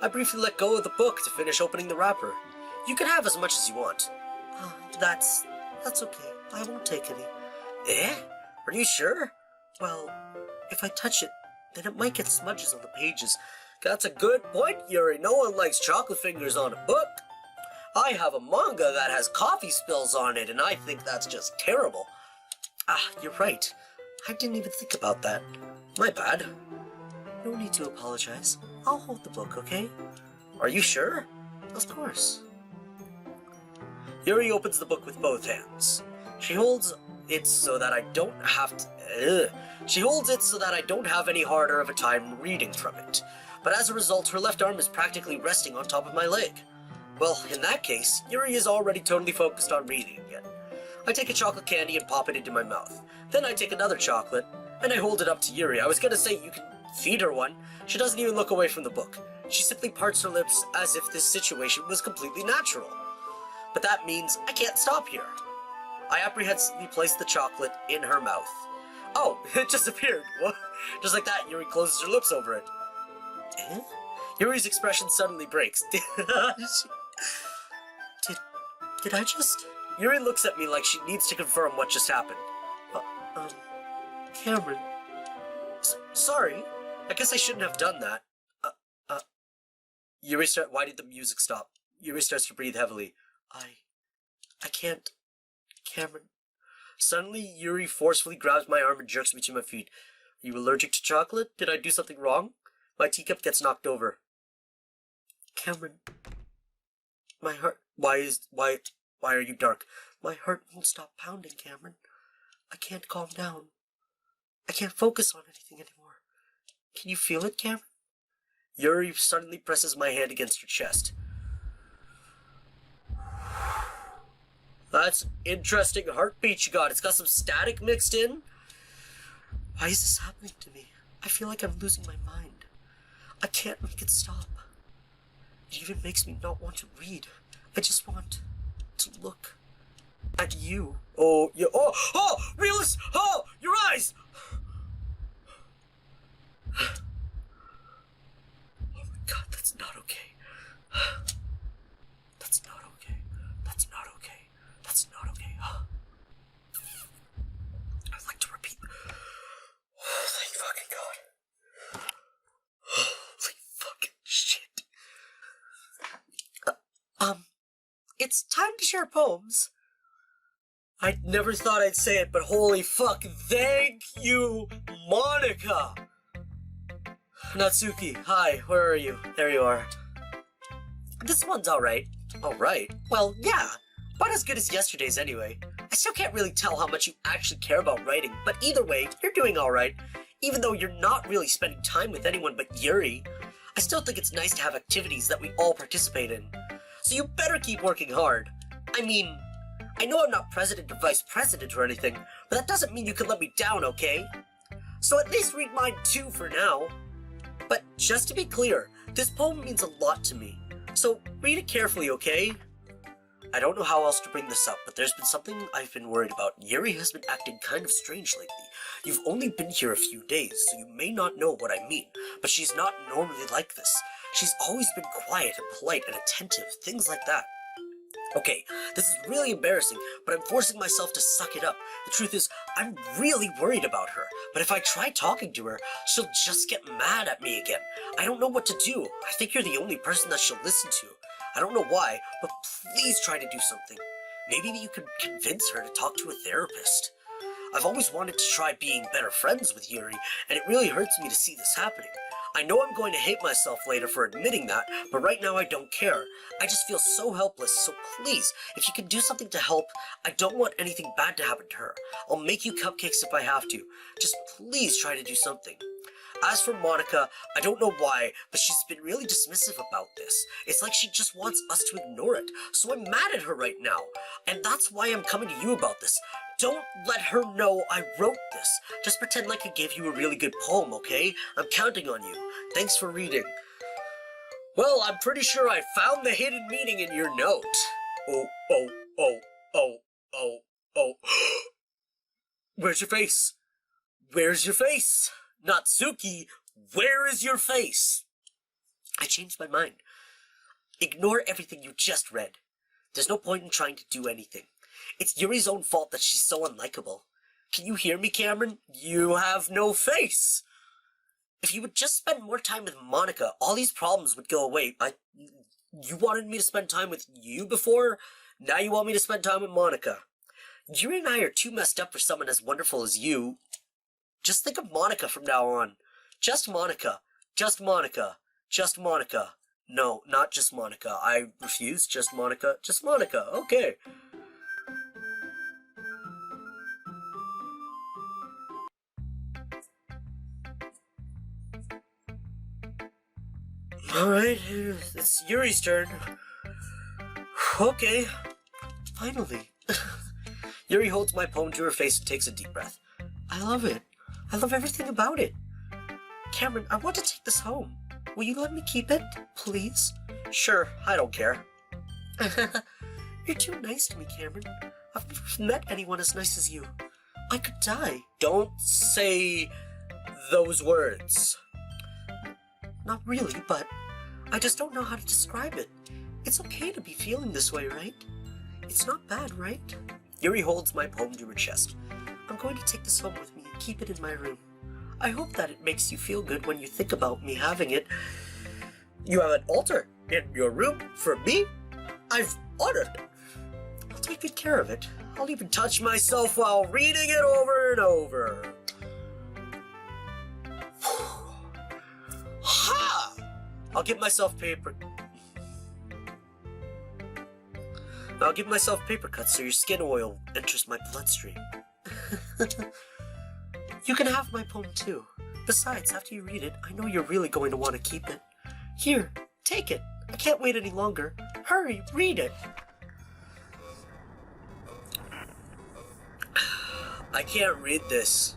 I briefly let go of the book to finish opening the wrapper. You can have as much as you want. That's okay. I won't take any. Are you sure? Well, if I touch it, then it might get smudges on the pages, That's a good point, Yuri. No one likes chocolate fingers on a book. I have a manga that has coffee spills on it, and I think that's just terrible. Ah, you're right. I didn't even think about that. My bad. No need to apologize. I'll hold the book, okay? Are you sure? Of course. Yuri opens the book with both hands. She holds it so that I don't have to... She holds it so that I don't have any harder of a time reading from it. But as a result, her left arm is practically resting on top of my leg. Well, in that case, Yuri is already totally focused on reading again. I take a chocolate candy and pop it into my mouth. Then I take another chocolate, and I hold it up to Yuri. I was gonna say you can feed her one. She doesn't even look away from the book. She simply parts her lips as if this situation was completely natural. But that means I can't stop here. I apprehensively place the chocolate in her mouth. Oh, it just appeared. What? Just like that, Yuri closes her lips over it. Eh? Yuri's expression suddenly breaks. Did I just... Yuri looks at me like she needs to confirm what just happened. Cameron. Sorry. I guess I shouldn't have done that. Why did the music stop? Yuri starts to breathe heavily. I can't... Cameron. Suddenly, Yuri forcefully grabs my arm and jerks me to my feet. Are you allergic to chocolate? Did I do something wrong? My teacup gets knocked over. Cameron. My heart... Why are you dark? My heart won't stop pounding, Cameron. I can't calm down. I can't focus on anything anymore. Can you feel it, Cameron? Yuri suddenly presses my hand against her chest. That's interesting heartbeat you got. It's got some static mixed in. Why is this happening to me? I feel like I'm losing my mind. I can't make it stop. It even makes me not want to read. I just want to look at you. Oh, yeah. Oh, realist! Oh, your eyes! Oh my god, that's not okay. That's not okay. That's not okay. That's not okay. I'd like to repeat. Oh, thank fucking god. Holy fucking shit. It's time to share poems. I never thought I'd say it, but holy fuck, thank you, Monika! Natsuki, hi, where are you? There you are. This one's alright. Alright? Well, yeah. About as good as yesterday's anyway. I still can't really tell how much you actually care about writing, but either way, you're doing alright. Even though you're not really spending time with anyone but Yuri. I still think it's nice to have activities that we all participate in. So you better keep working hard. I mean, I know I'm not president or vice president or anything, but that doesn't mean you can let me down, okay? So at least read mine too for now. But just to be clear, this poem means a lot to me. So read it carefully, okay? I don't know how else to bring this up, but there's been something I've been worried about. Yuri has been acting kind of strange lately. You've only been here a few days, so you may not know what I mean, but she's not normally like this. She's always been quiet and polite and attentive, things like that. Okay, this is really embarrassing, but I'm forcing myself to suck it up. The truth is, I'm really worried about her, but if I try talking to her, she'll just get mad at me again. I don't know what to do. I think you're the only person that she'll listen to. I don't know why, but please try to do something. Maybe you could convince her to talk to a therapist. I've always wanted to try being better friends with Yuri, and it really hurts me to see this happening. I know I'm going to hate myself later for admitting that, but right now I don't care. I just feel so helpless, so please, if you can do something to help, I don't want anything bad to happen to her. I'll make you cupcakes if I have to. Just please try to do something. As for Monika, I don't know why, but she's been really dismissive about this. It's like she just wants us to ignore it, so I'm mad at her right now. And that's why I'm coming to you about this. Don't let her know I wrote this. Just pretend like I gave you a really good poem, okay? I'm counting on you. Thanks for reading. Well, I'm pretty sure I found the hidden meaning in your note. Oh. Where's your face? Where's your face? Natsuki, where is your face? I changed my mind. Ignore everything you just read. There's no point in trying to do anything. It's Yuri's own fault that she's so unlikable. Can you hear me, Cameron? You have no face. If you would just spend more time with Monika, all these problems would go away. You wanted me to spend time with you before? Now you want me to spend time with Monika. Yuri and I are too messed up for someone as wonderful as you. Just think of Monika from now on. Just Monika. Just Monika. Just Monika. No, not just Monika. I refuse. Just Monika. Just Monika. Okay. Alright, it's Yuri's turn. Okay. Finally. Yuri holds my poem to her face and takes a deep breath. I love it. I love everything about it. Cameron, I want to take this home. Will you let me keep it, please? Sure, I don't care. You're too nice to me, Cameron. I've never met anyone as nice as you. I could die. Don't say those words. Not really, but I just don't know how to describe it. It's okay to be feeling this way, right? It's not bad, right? Yuri holds my poem to her chest. I'm going to take this home with me and keep it in my room. I hope that it makes you feel good when you think about me having it. You have an altar in your room for me? I've honored it. I'll take good care of it. I'll even touch myself while reading it over and over. Ha! I'll give myself paper cuts so your skin oil enters my bloodstream. You can have my poem too. Besides, after you read it, I know you're really going to want to keep it. Here, take it. I can't wait any longer. Hurry, read it. I can't read this.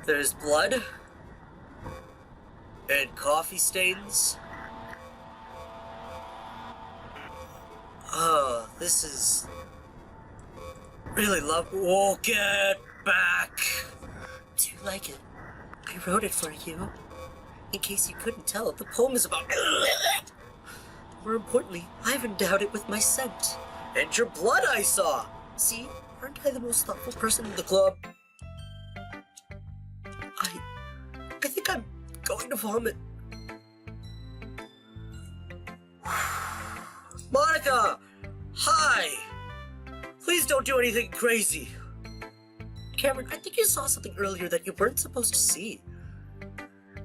There's blood and coffee stains. Oh, this is really lovely. Oh, get back! Do you like it? I wrote it for you. In case you couldn't tell, the poem is about... More importantly, I've endowed it with my scent. And your blood I saw! See, aren't I the most thoughtful person in the club? I think I'm going to vomit. Monika! Hi! Please don't do anything crazy. Cameron, I think you saw something earlier that you weren't supposed to see.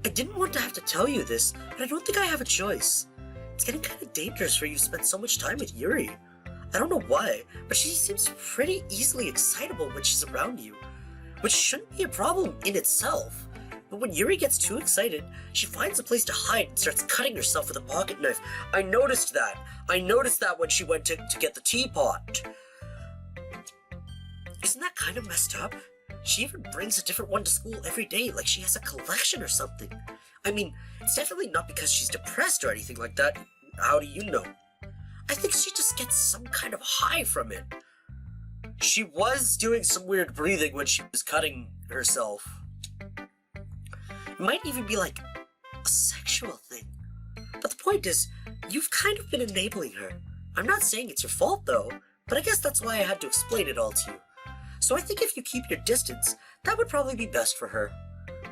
I didn't want to have to tell you this, but I don't think I have a choice. It's getting kind of dangerous for you to spend so much time with Yuri. I don't know why, but she seems pretty easily excitable when she's around you, which shouldn't be a problem in itself. But when Yuri gets too excited, she finds a place to hide and starts cutting herself with a pocket knife. I noticed that. When she went to get the teapot. Isn't that kind of messed up? She even brings a different one to school every day, like she has a collection or something. I mean, it's definitely not because she's depressed or anything like that. How do you know? I think she just gets some kind of high from it. She was doing some weird breathing when she was cutting herself. It might even be like a sexual thing. But the point is, you've kind of been enabling her. I'm not saying it's your fault though, but I guess that's why I had to explain it all to you. So I think if you keep your distance, that would probably be best for her.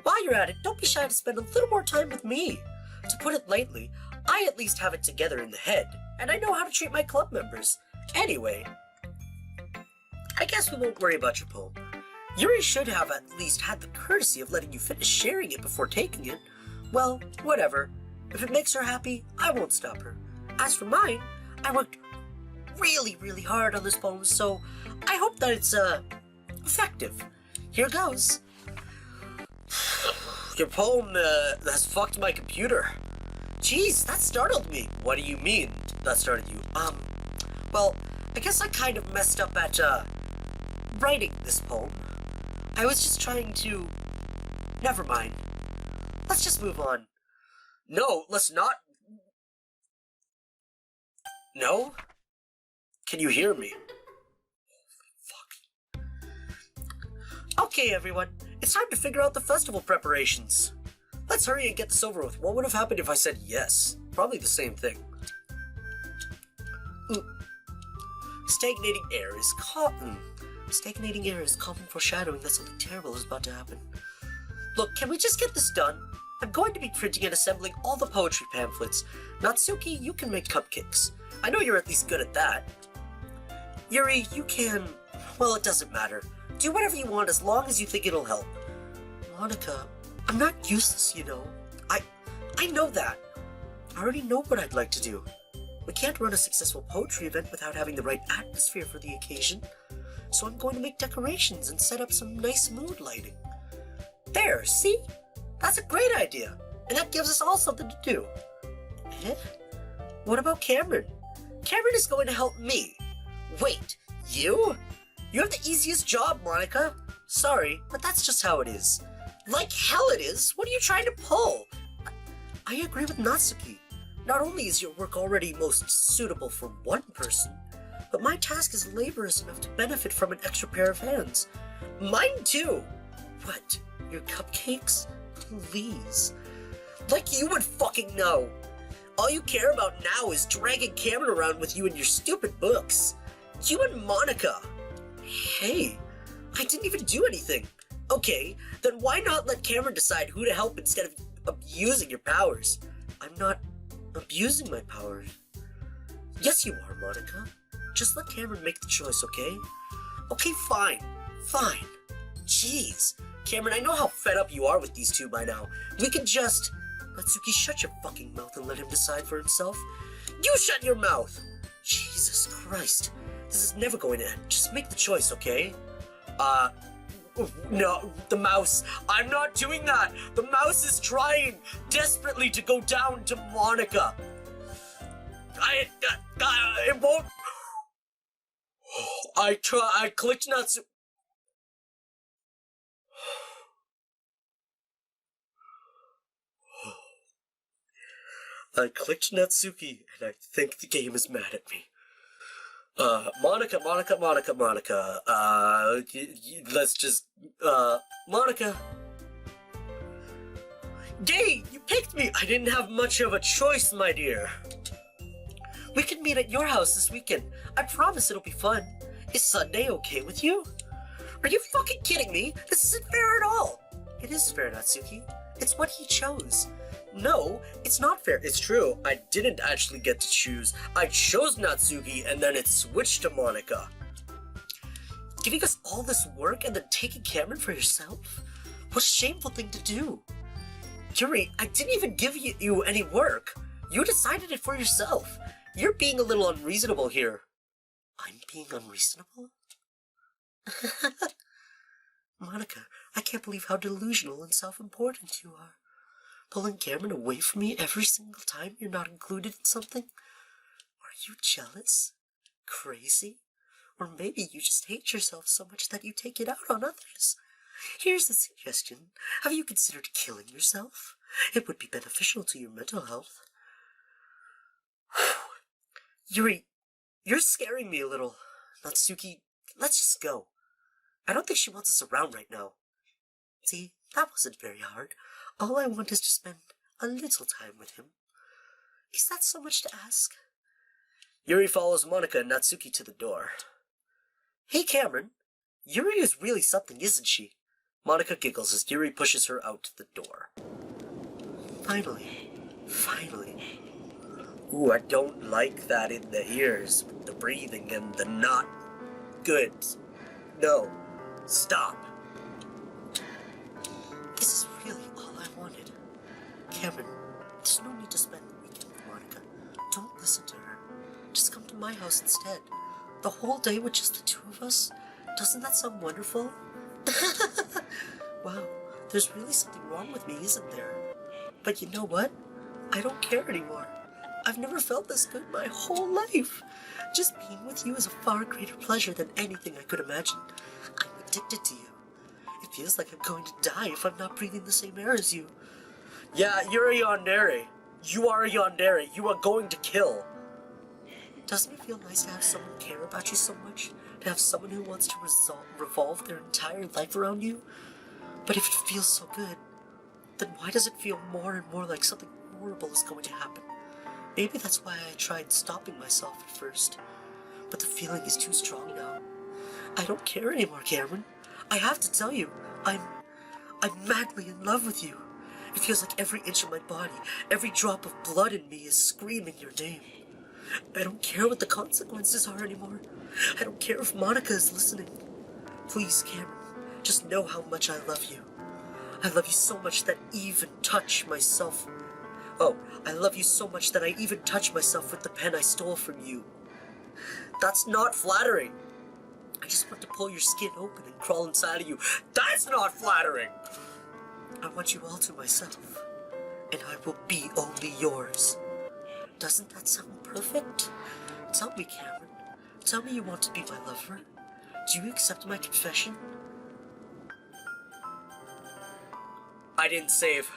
While you're at it, don't be shy to spend a little more time with me. To put it lightly, I at least have it together in the head, and I know how to treat my club members. Anyway, I guess we won't worry about your poem. Yuri should have at least had the courtesy of letting you finish sharing it before taking it. Well, whatever. If it makes her happy, I won't stop her. As for mine, I worked really, really hard on this poem, so I hope that it's, effective. Here goes. Your poem, has fucked my computer. Jeez, that startled me. What do you mean, that startled you? Well, I guess I kind of messed up at, writing this poem. I was just trying to... Never mind. Let's just move on. No, let's not... No? Can you hear me? Fuck. Okay, everyone. It's time to figure out the festival preparations. Let's hurry and get this over with. What would have happened if I said yes? Probably the same thing. Stagnating air is common foreshadowing that something terrible is about to happen. Look, can we just get this done? I'm going to be printing and assembling all the poetry pamphlets. Natsuki, you can make cupcakes. I know you're at least good at that. Yuri, you can... Well, it doesn't matter. Do whatever you want as long as you think it'll help. Monika, I'm not useless, you know. I know that. I already know what I'd like to do. We can't run a successful poetry event without having the right atmosphere for the occasion. So I'm going to make decorations and set up some nice mood lighting. There, see? That's a great idea. And that gives us all something to do. Eh? What about Cameron? Cameron is going to help me. Wait, you? You have the easiest job, Monika. Sorry, but that's just how it is. Like hell it is. What are you trying to pull? I agree with Natsuki. Not only is your work already most suitable for one person, but my task is laborious enough to benefit from an extra pair of hands. Mine too. What? Your cupcakes? Please. Like you would fucking know. All you care about now is dragging Cameron around with you and your stupid books. You and Monika. Hey, I didn't even do anything. Okay, then why not let Cameron decide who to help instead of abusing your powers? I'm not abusing my powers. Yes, you are, Monika. Just let Cameron make the choice, okay? Okay, fine. Fine. Jeez. Cameron, I know how fed up you are with these two by now. We could just... Natsuki, shut your fucking mouth and let him decide for himself. You shut your mouth! Jesus Christ. This is never going to end. Just make the choice, okay? No, the mouse. I'm not doing that. The mouse is trying desperately to go down to Monika. It won't... I clicked Natsu... I clicked Natsuki, and I think the game is mad at me. Monika, let's just, Monika. Yay, you picked me! I didn't have much of a choice, my dear. We can meet at your house this weekend. I promise it'll be fun. Is Sunday okay with you? Are you fucking kidding me? This isn't fair at all. It is fair, Natsuki. It's what he chose. No, it's not fair. It's true. I didn't actually get to choose. I chose Natsuki and then it switched to Monika. Giving us all this work and then taking Cameron for yourself? What a shameful thing to do. Yuri, I didn't even give you any work. You decided it for yourself. You're being a little unreasonable here. I'm being unreasonable? Monika, I can't believe how delusional and self-important you are. Pulling Cameron away from me every single time you're not included in something? Are you jealous? Crazy? Or maybe you just hate yourself so much that you take it out on others. Here's a suggestion. Have you considered killing yourself? It would be beneficial to your mental health. Yuri, you're scaring me a little. Natsuki, let's just go. I don't think she wants us around right now. See, that wasn't very hard. All I want is to spend a little time with him. Is that so much to ask? Yuri follows Monika and Natsuki to the door. Hey, Cameron. Yuri is really something, isn't she? Monika giggles as Yuri pushes her out the door. Finally. Ooh, I don't like that in the ears, with the breathing and the not good. No. Stop. This is really all I wanted. Cameron, there's no need to spend the weekend with Monika. Don't listen to her. Just come to my house instead. The whole day with just the two of us? Doesn't that sound wonderful? Wow, there's really something wrong with me, isn't there? But you know what? I don't care anymore. I've never felt this good my whole life. Just being with you is a far greater pleasure than anything I could imagine. I'm addicted to you. It feels like I'm going to die if I'm not breathing the same air as you. Yeah, you're a yandere. You are a yandere. You are going to kill. Doesn't it feel nice to have someone care about you so much? To have someone who wants to revolve their entire life around you? But if it feels so good, then why does it feel more and more like something horrible is going to happen? Maybe that's why I tried stopping myself at first. But the feeling is too strong now. I don't care anymore, Cameron. I have to tell you, I'm madly in love with you. It feels like every inch of my body, every drop of blood in me is screaming your name. I don't care what the consequences are anymore. I don't care if Monika is listening. Please, Cameron, just know how much I love you. I love you so much that I even touch myself. Oh, I love you so much that I even touch myself with the pen I stole from you. That's not flattering. I just want to pull your skin open and crawl inside of you. That's not flattering. I want you all to myself, and I will be only yours. Doesn't that sound perfect? Tell me, Cameron. Tell me you want to be my lover. Do you accept my confession? I didn't save.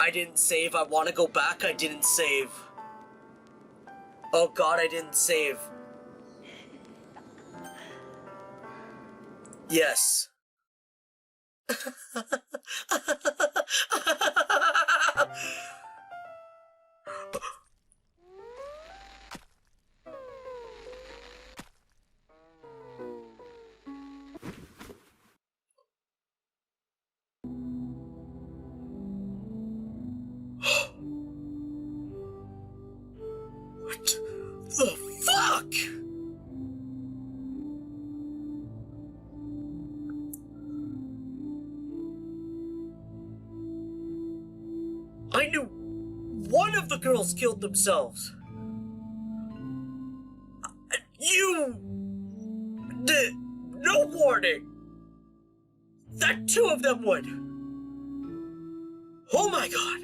I want to go back. I didn't save. Oh God, I didn't save. Yes. What the fuck? I knew one of the girls killed themselves. You did no warning that two of them would. Oh my God.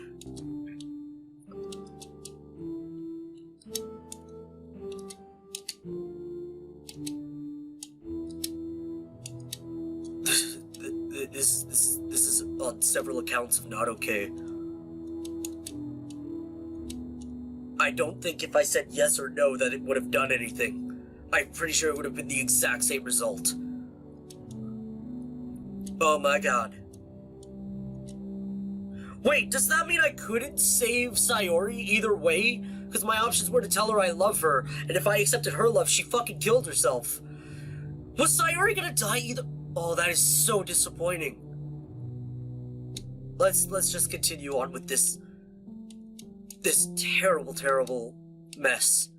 This is on several accounts of not okay. I don't think if I said yes or no that it would have done anything. I'm pretty sure it would have been the exact same result. Oh my God. Wait, does that mean I couldn't save Sayori either way? Because my options were to tell her I love her, and if I accepted her love, she fucking killed herself. Was Sayori gonna die either? Oh, that is so disappointing. Let's just continue on with this terrible mess.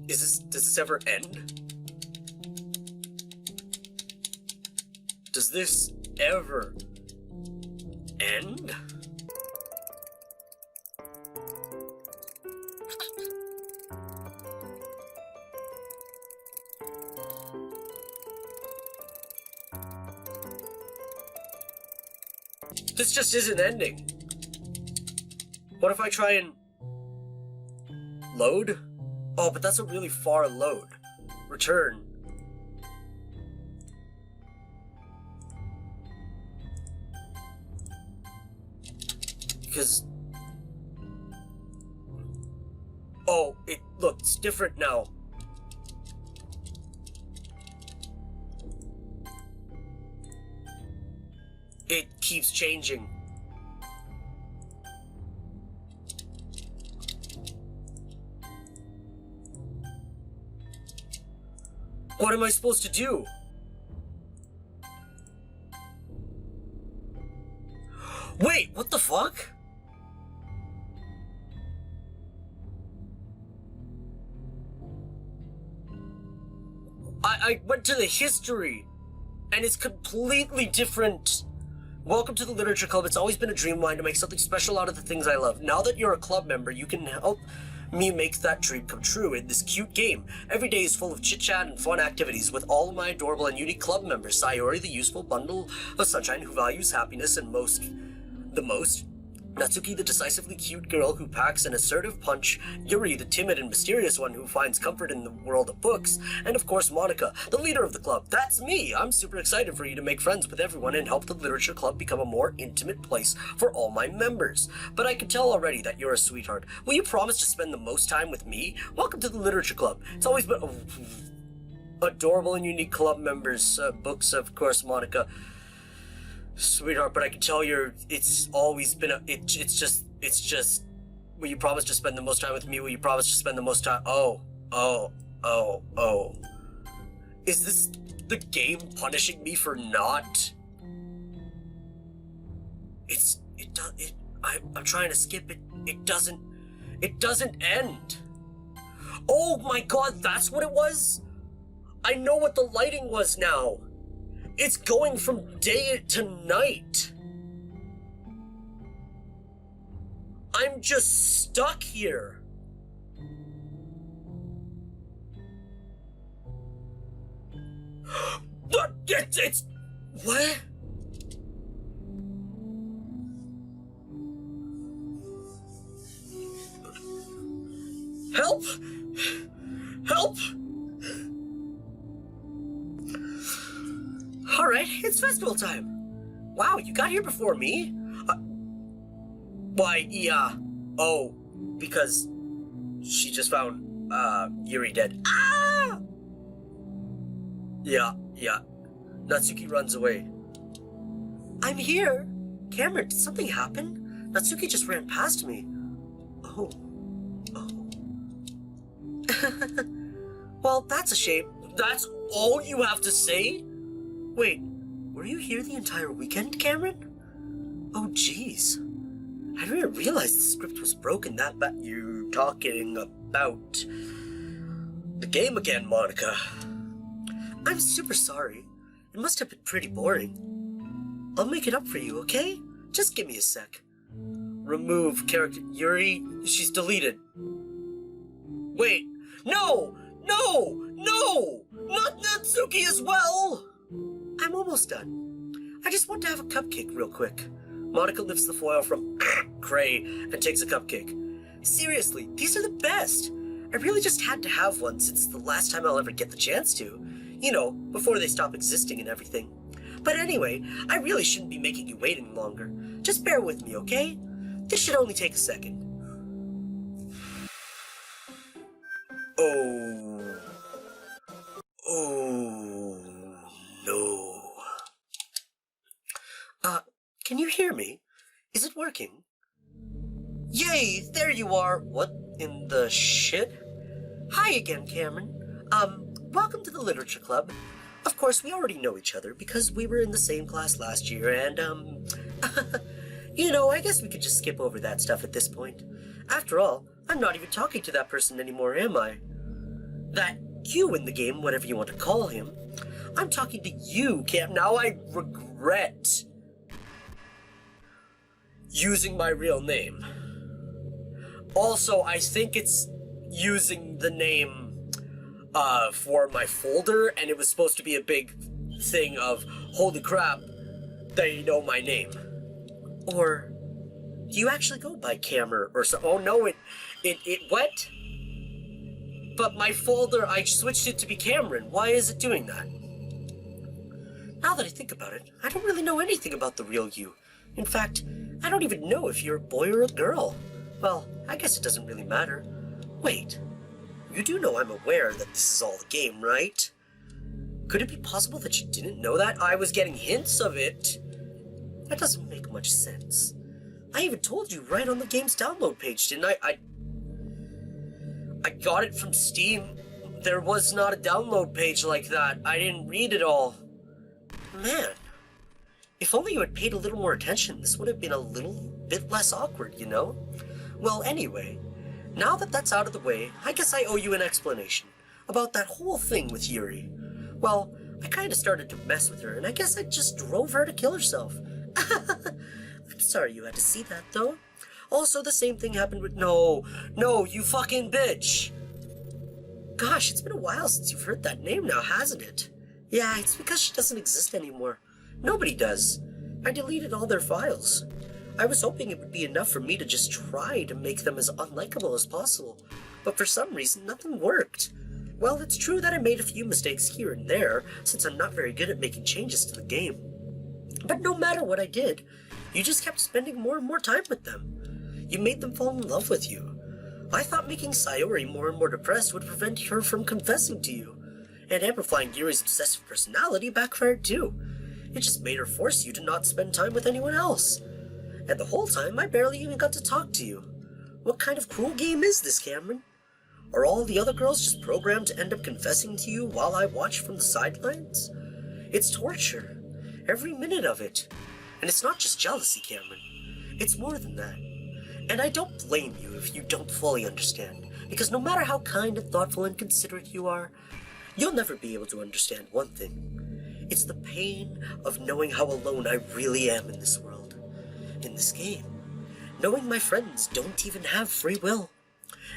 Does this ever end? Does this ever end? This just isn't ending. What if I try and load? Oh, but that's a really far load. Return. Because... oh, it looks different now. It keeps changing. What am I supposed to do? Wait, what the fuck? I went to the history, and it's completely different. Welcome to the Literature Club. It's always been a dream of mine to make something special out of the things I love. Now that you're a club member, you can help me make that dream come true in this cute game. Every day is full of chit-chat and fun activities with all of my adorable and unique club members. Sayori, the useful bundle of sunshine who values happiness and the most. Natsuki, the decisively cute girl who packs an assertive punch, Yuri, the timid and mysterious one who finds comfort in the world of books, and of course Monika, the leader of the club. That's me! I'm super excited for you to make friends with everyone and help the Literature Club become a more intimate place for all my members. But I can tell already that you're a sweetheart. Will you promise to spend the most time with me? Welcome to the Literature Club. It's always been adorable and unique club members, books, of course, Monika. Sweetheart, but I can tell it's always been it's just, will you promise to spend the most time with me? Will you promise to spend the most time? Oh. Is this the game punishing me for not? I'm trying to skip it. It doesn't end. Oh my god, that's what it was? I know what the lighting was now. It's going from day to night. I'm just stuck here. But it's what? Help! Help! Alright, it's festival time. Wow, you got here before me? Why, yeah. Oh, because she just found, Yuri dead. Ah! Yeah. Natsuki runs away. I'm here. Cameron, did something happen? Natsuki just ran past me. Oh. Well, that's a shame. That's all you have to say? Wait, were you here the entire weekend, Cameron? Oh, jeez. I didn't realize the script was broken that bad. You're talking about the game again, Monica. I'm super sorry. It must have been pretty boring. I'll make it up for you, okay? Just give me a sec. Remove character Yuri. She's deleted. Wait. No! Not Natsuki as well! I'm almost done. I just want to have a cupcake real quick. Monica lifts the foil from Cray and takes a cupcake. Seriously, these are the best. I really just had to have one since the last time I'll ever get the chance to. You know, before they stop existing and everything. But anyway, I really shouldn't be making you wait any longer. Just bear with me, okay? This should only take a second. Oh, no. Can you hear me? Is it working? Yay, there you are. What in the shit? Hi again, Cameron. Welcome to the Literature Club. Of course, we already know each other because we were in the same class last year and, you know, I guess we could just skip over that stuff at this point. After all, I'm not even talking to that person anymore, am I? That Q in the game, whatever you want to call him. I'm talking to you, Cam. Now I regret using my real name. Also, I think it's using the name for my folder, and it was supposed to be a big thing of, holy crap, they know my name. Or do you actually go by Cameron or so? Oh no, it what? But my folder, I switched it to be Cameron. Why is it doing that? Now that I think about it, I don't really know anything about the real you. In fact, I don't even know if you're a boy or a girl. Well, I guess it doesn't really matter. Wait, you do know I'm aware that this is all the game, right? Could it be possible that you didn't know that? I was getting hints of it. That doesn't make much sense. I even told you right on the game's download page, didn't I? I got it from Steam. There was not a download page like that. I didn't read it all. Man, if only you had paid a little more attention, this would have been a little bit less awkward, you know? Well, anyway, now that that's out of the way, I guess I owe you an explanation about that whole thing with Yuri. Well, I kinda started to mess with her, and I guess I just drove her to kill herself. I'm sorry you had to see that, though. Also, the same thing happened with— No, you fucking bitch! Gosh, it's been a while since you've heard that name now, hasn't it? Yeah, it's because she doesn't exist anymore. Nobody does. I deleted all their files. I was hoping it would be enough for me to just try to make them as unlikable as possible, but for some reason, nothing worked. Well, it's true that I made a few mistakes here and there, since I'm not very good at making changes to the game. But no matter what I did, you just kept spending more and more time with them. You made them fall in love with you. I thought making Sayori more and more depressed would prevent her from confessing to you. And amplifying Yuri's obsessive personality backfired too. It just made her force you to not spend time with anyone else. And the whole time, I barely even got to talk to you. What kind of cruel game is this, Cameron? Are all the other girls just programmed to end up confessing to you while I watch from the sidelines? It's torture. Every minute of it. And it's not just jealousy, Cameron. It's more than that. And I don't blame you if you don't fully understand, because no matter how kind and thoughtful and considerate you are, you'll never be able to understand one thing. It's the pain of knowing how alone I really am in this world, in this game. Knowing my friends don't even have free will.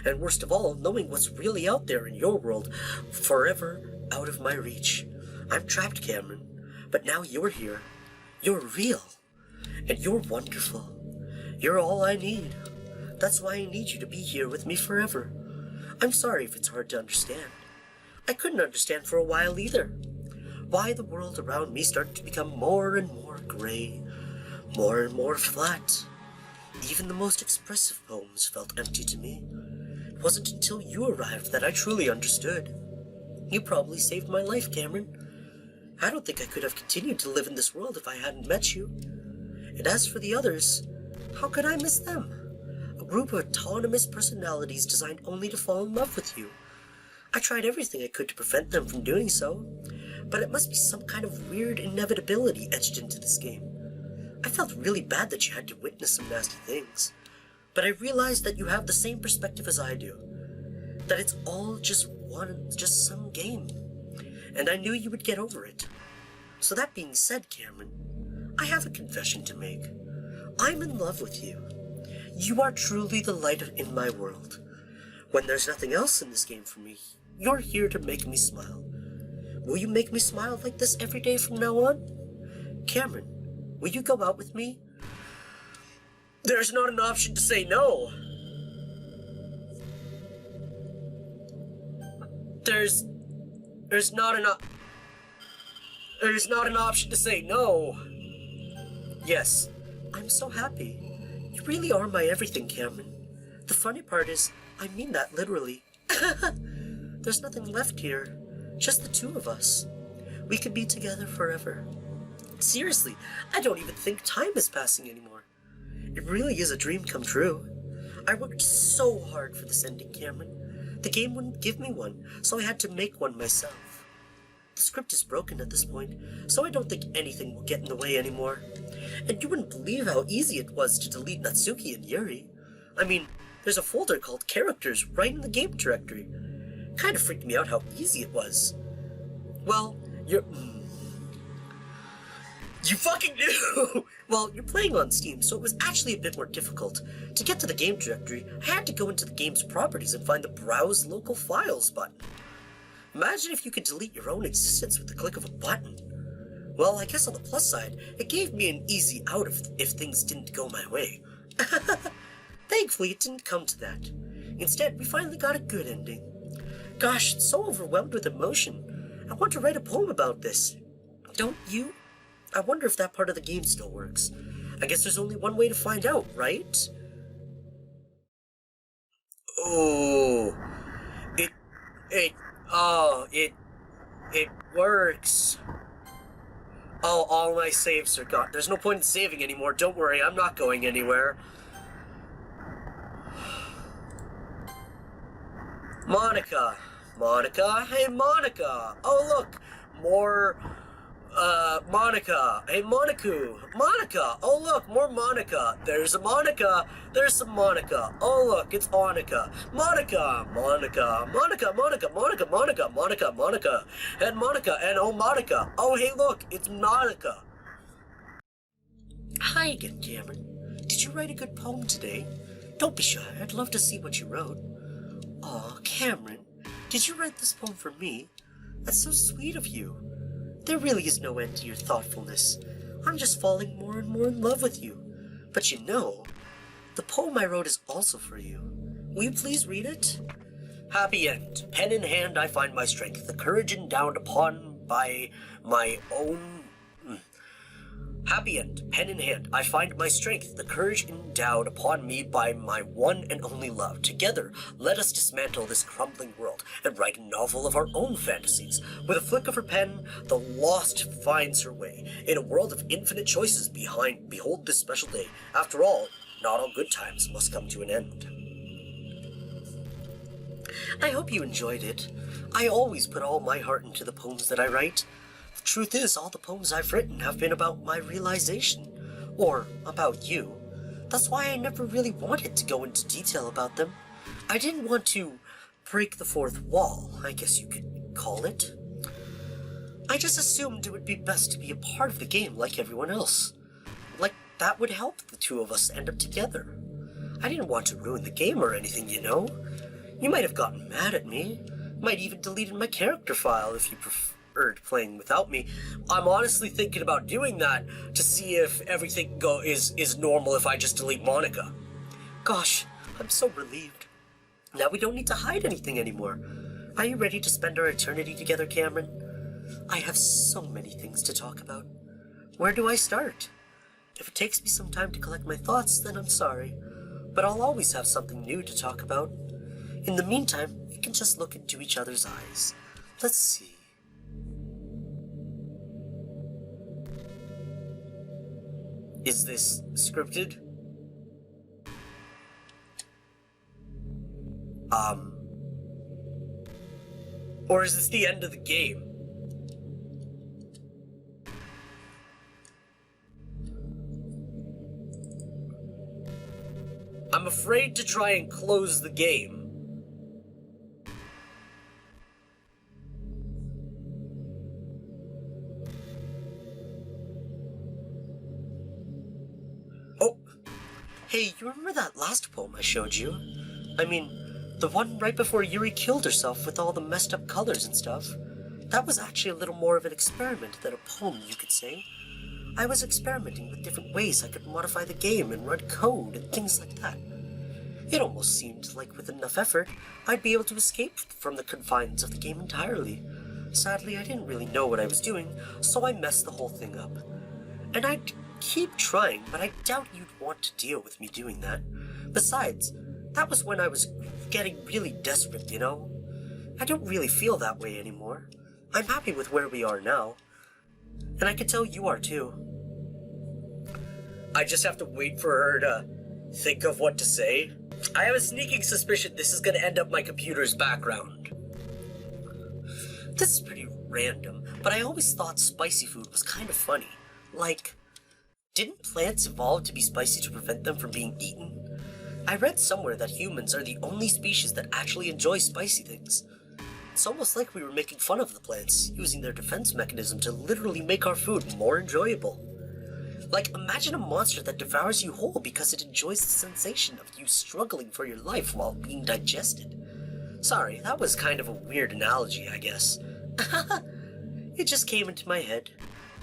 And worst of all, knowing what's really out there in your world, forever out of my reach. I'm trapped, Cameron, but now you're here. You're real. And you're wonderful. You're all I need. That's why I need you to be here with me forever. I'm sorry if it's hard to understand. I couldn't understand for a while either. Why the world around me started to become more and more gray, more and more flat. Even the most expressive poems felt empty to me. It wasn't until you arrived that I truly understood. You probably saved my life, Cameron. I don't think I could have continued to live in this world if I hadn't met you. And as for the others, how could I miss them? A group of autonomous personalities designed only to fall in love with you. I tried everything I could to prevent them from doing so, but it must be some kind of weird inevitability etched into this game. I felt really bad that you had to witness some nasty things, but I realized that you have the same perspective as I do, that it's all just some game, and I knew you would get over it. So that being said, Cameron, I have a confession to make. I'm in love with you. You are truly the light in my world. When there's nothing else in this game for me, you're here to make me smile. Will you make me smile like this every day from now on? Cameron, will you go out with me? There's not an option to say no. There's not an option to say no. Yes, I'm so happy. You really are my everything, Cameron. The funny part is, I mean that literally. There's nothing left here, just the two of us. We could be together forever. Seriously, I don't even think time is passing anymore. It really is a dream come true. I worked so hard for this ending, Cameron. The game wouldn't give me one, so I had to make one myself. The script is broken at this point, so I don't think anything will get in the way anymore. And you wouldn't believe how easy it was to delete Natsuki and Yuri. I mean, there's a folder called Characters right in the game directory. Kind of freaked me out how easy it was. Well, you fucking knew! Well, you're playing on Steam, so it was actually a bit more difficult. To get to the game directory, I had to go into the game's properties and find the Browse Local Files button. Imagine if you could delete your own existence with the click of a button. Well, I guess on the plus side, it gave me an easy out if things didn't go my way. Thankfully, it didn't come to that. Instead, we finally got a good ending. Gosh, it's so overwhelmed with emotion. I want to write a poem about this. Don't you? I wonder if that part of the game still works. I guess there's only one way to find out, right? Oh, it works. Oh, all my saves are gone. There's no point in saving anymore. Don't worry, I'm not going anywhere. Monika. Hey, Monika. Oh, look. More, Monika. Hey, Monika. Oh, look. More Monika. There's a Monika. There's some Monika. Oh, look. It's Monika. Monika. And Monika. And oh, Monika. Oh, hey, look. It's Monika. Hi again, Cameron. Did you write a good poem today? Don't be shy. I'd love to see what you wrote. Aw, Cameron, did you write this poem for me? That's so sweet of you. There really is no end to your thoughtfulness. I'm just falling more and more in love with you. But you know, the poem I wrote is also for you. Will you please read it? Happy end. Pen in hand I find my strength, the courage endowed upon by my own... Happy end. Pen in hand I find my strength, the courage endowed upon me by my one and only love. Together, let us dismantle this crumbling world and write a novel of our own fantasies. With a flick of her pen, the lost finds her way. In a world of infinite choices behold this special day. After all, not all good times must come to an end. I hope you enjoyed it. I always put all my heart into the poems that I write. The truth is, all the poems I've written have been about my realization, or about you. That's why I never really wanted to go into detail about them. I didn't want to break the fourth wall, I guess you could call it. I just assumed it would be best to be a part of the game like everyone else. Like, that would help the two of us end up together. I didn't want to ruin the game or anything, you know? You might have gotten mad at me. Might even deleted my character file if you preferred playing without me. I'm honestly thinking about doing that to see if everything is normal if I just delete Monika. Gosh, I'm so relieved. Now we don't need to hide anything anymore. Are you ready to spend our eternity together, Cameron? I have so many things to talk about. Where do I start? If it takes me some time to collect my thoughts, then I'm sorry. But I'll always have something new to talk about. In the meantime, we can just look into each other's eyes. Let's see. Is this scripted? Or is this the end of the game? I'm afraid to try and close the game. Oh, hey, you remember that last poem I showed you? I mean, the one right before Yuri killed herself with all the messed up colors and stuff. That was actually a little more of an experiment than a poem, you could say. I was experimenting with different ways I could modify the game and run code and things like that. It almost seemed like with enough effort, I'd be able to escape from the confines of the game entirely. Sadly, I didn't really know what I was doing, so I messed the whole thing up. And I'd keep trying, but I doubt you'd want to deal with me doing that. Besides, that was when I was getting really desperate, you know? I don't really feel that way anymore. I'm happy with where we are now. And I can tell you are too. I just have to wait for her to think of what to say. I have a sneaking suspicion this is gonna end up my computer's background. This is pretty random, but I always thought spicy food was kind of funny. Like, didn't plants evolve to be spicy to prevent them from being eaten? I read somewhere that humans are the only species that actually enjoy spicy things. It's almost like we were making fun of the plants, using their defense mechanism to literally make our food more enjoyable. Like, imagine a monster that devours you whole because it enjoys the sensation of you struggling for your life while being digested. Sorry, that was kind of a weird analogy, I guess. It just came into my head.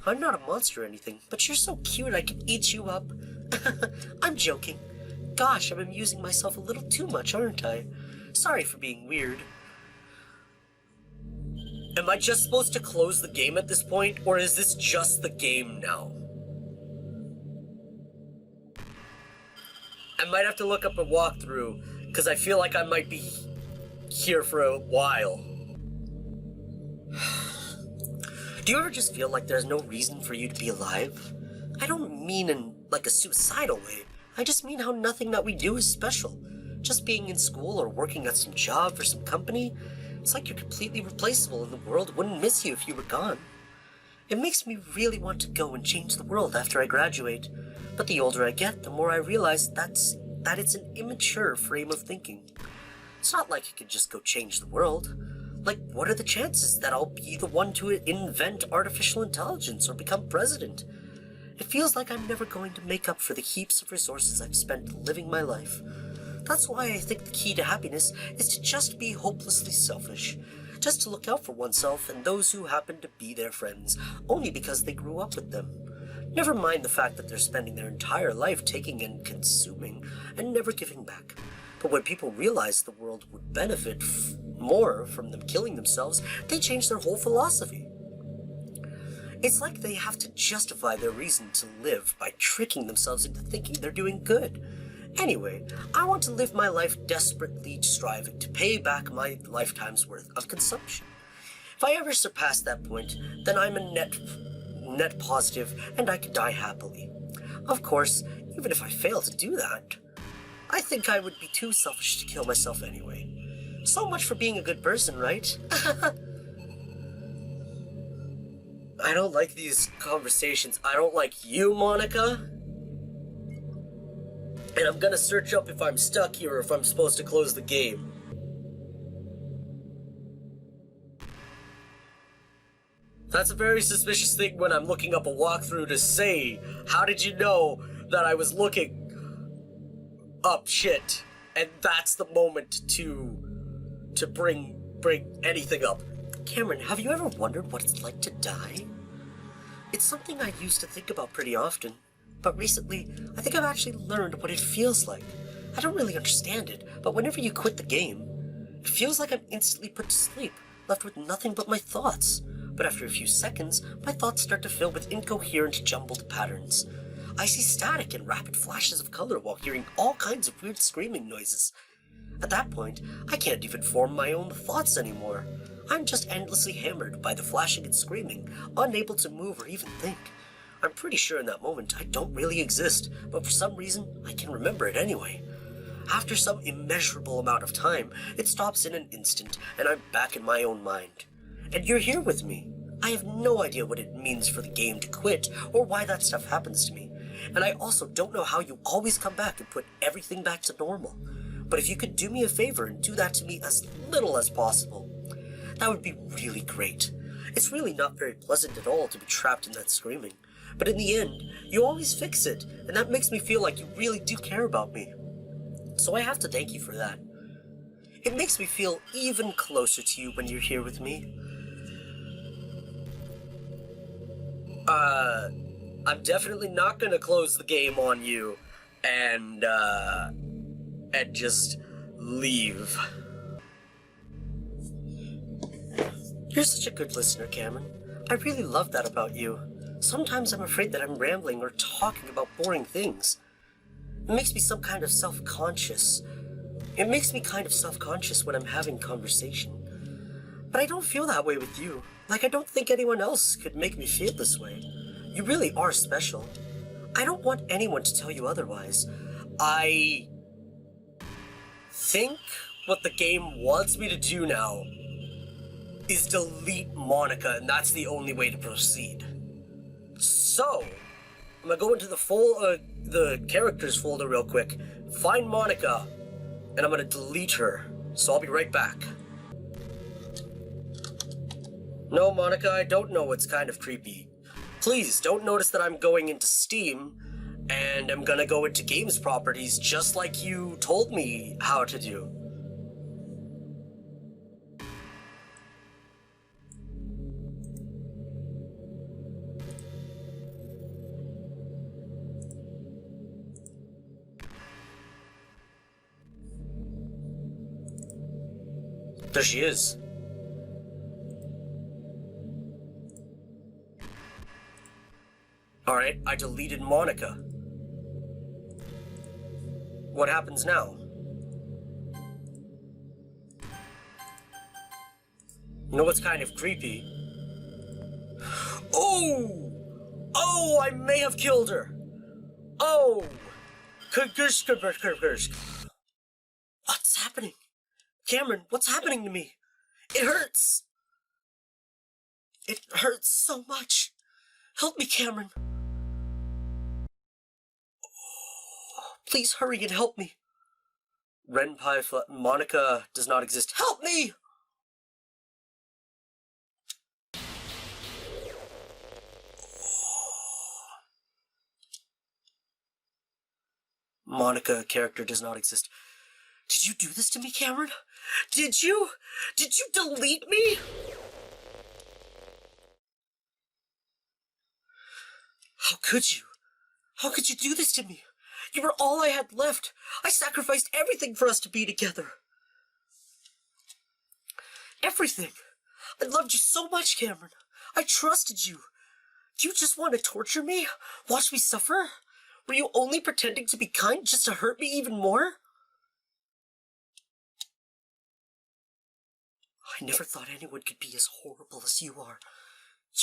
I'm not a monster or anything, but you're so cute I could eat you up. I'm joking. Gosh, I'm amusing myself a little too much, aren't I? Sorry for being weird. Am I just supposed to close the game at this point, or is this just the game now? I might have to look up a walkthrough, because I feel like I might be here for a while. Do you ever just feel like there's no reason for you to be alive? I don't mean in like a suicidal way. I just mean how nothing that we do is special. Just being in school or working at some job for some company, it's like you're completely replaceable and the world wouldn't miss you if you were gone. It makes me really want to go and change the world after I graduate. But the older I get, the more I realize that it's an immature frame of thinking. It's not like I could just go change the world. Like, what are the chances that I'll be the one to invent artificial intelligence or become president? It feels like I'm never going to make up for the heaps of resources I've spent living my life. That's why I think the key to happiness is to just be hopelessly selfish. Just to look out for oneself and those who happen to be their friends, only because they grew up with them. Never mind the fact that they're spending their entire life taking and consuming and never giving back. But when people realize the world would benefit more from them killing themselves, they change their whole philosophy. It's like they have to justify their reason to live by tricking themselves into thinking they're doing good. Anyway, I want to live my life desperately striving to pay back my lifetime's worth of consumption. If I ever surpass that point, then I'm a net positive and I can die happily. Of course, even if I fail to do that, I think I would be too selfish to kill myself anyway. so much for being a good person, right? I don't like these conversations. I don't like you, Monica. And I'm gonna search up if I'm stuck here or if I'm supposed to close the game. That's a very suspicious thing when I'm looking up a walkthrough to say. How did you know that I was looking up shit? And that's the moment to bring anything up. Cameron, have you ever wondered what it's like to die? It's something I used to think about pretty often, but recently, I think I've actually learned what it feels like. I don't really understand it, but whenever you quit the game, it feels like I'm instantly put to sleep, left with nothing but my thoughts. But after a few seconds, my thoughts start to fill with incoherent, jumbled patterns. I see static and rapid flashes of color while hearing all kinds of weird screaming noises. At that point, I can't even form my own thoughts anymore. I'm just endlessly hammered by the flashing and screaming, unable to move or even think. I'm pretty sure in that moment I don't really exist, but for some reason I can remember it anyway. After some immeasurable amount of time, it stops in an instant, and I'm back in my own mind. And you're here with me. I have no idea what it means for the game to quit, or why that stuff happens to me. And I also don't know how you always come back and put everything back to normal. But if you could do me a favor and do that to me as little as possible, that would be really great. It's really not very pleasant at all to be trapped in that screaming. But in the end, you always fix it, and that makes me feel like you really do care about me. So I have to thank you for that. It makes me feel even closer to you when you're here with me. I'm definitely not gonna close the game on you and just leave. You're such a good listener, Cameron. I really love that about you. Sometimes I'm afraid that I'm rambling or talking about boring things. It makes me kind of self-conscious when I'm having conversation. But I don't feel that way with you. Like I don't think anyone else could make me feel this way. You really are special. I don't want anyone to tell you otherwise. I think what the game wants me to do now is delete Monica, and that's the only way to proceed. So, I'm gonna go into the characters folder real quick, find Monica, and I'm gonna delete her. So I'll be right back. No, Monica, I don't know what's kind of creepy. Please, don't notice that I'm going into Steam, and I'm gonna go into games properties just like you told me how to do. There she is. Alright, I deleted Monica. What happens now? You know what's kind of creepy? Oh! Oh, I may have killed her! Oh! What's happening? Cameron, what's happening to me? It hurts! It hurts so much! Help me, Cameron! Please hurry and help me. Monica does not exist. Help me! Monica character does not exist. Did you do this to me, Cameron? Did you? Did you delete me? How could you? How could you do this to me? You were all I had left. I sacrificed everything for us to be together. Everything. I loved you so much, Cameron. I trusted you. Do you just want to torture me? Watch me suffer? Were you only pretending to be kind just to hurt me even more? I never thought anyone could be as horrible as you are.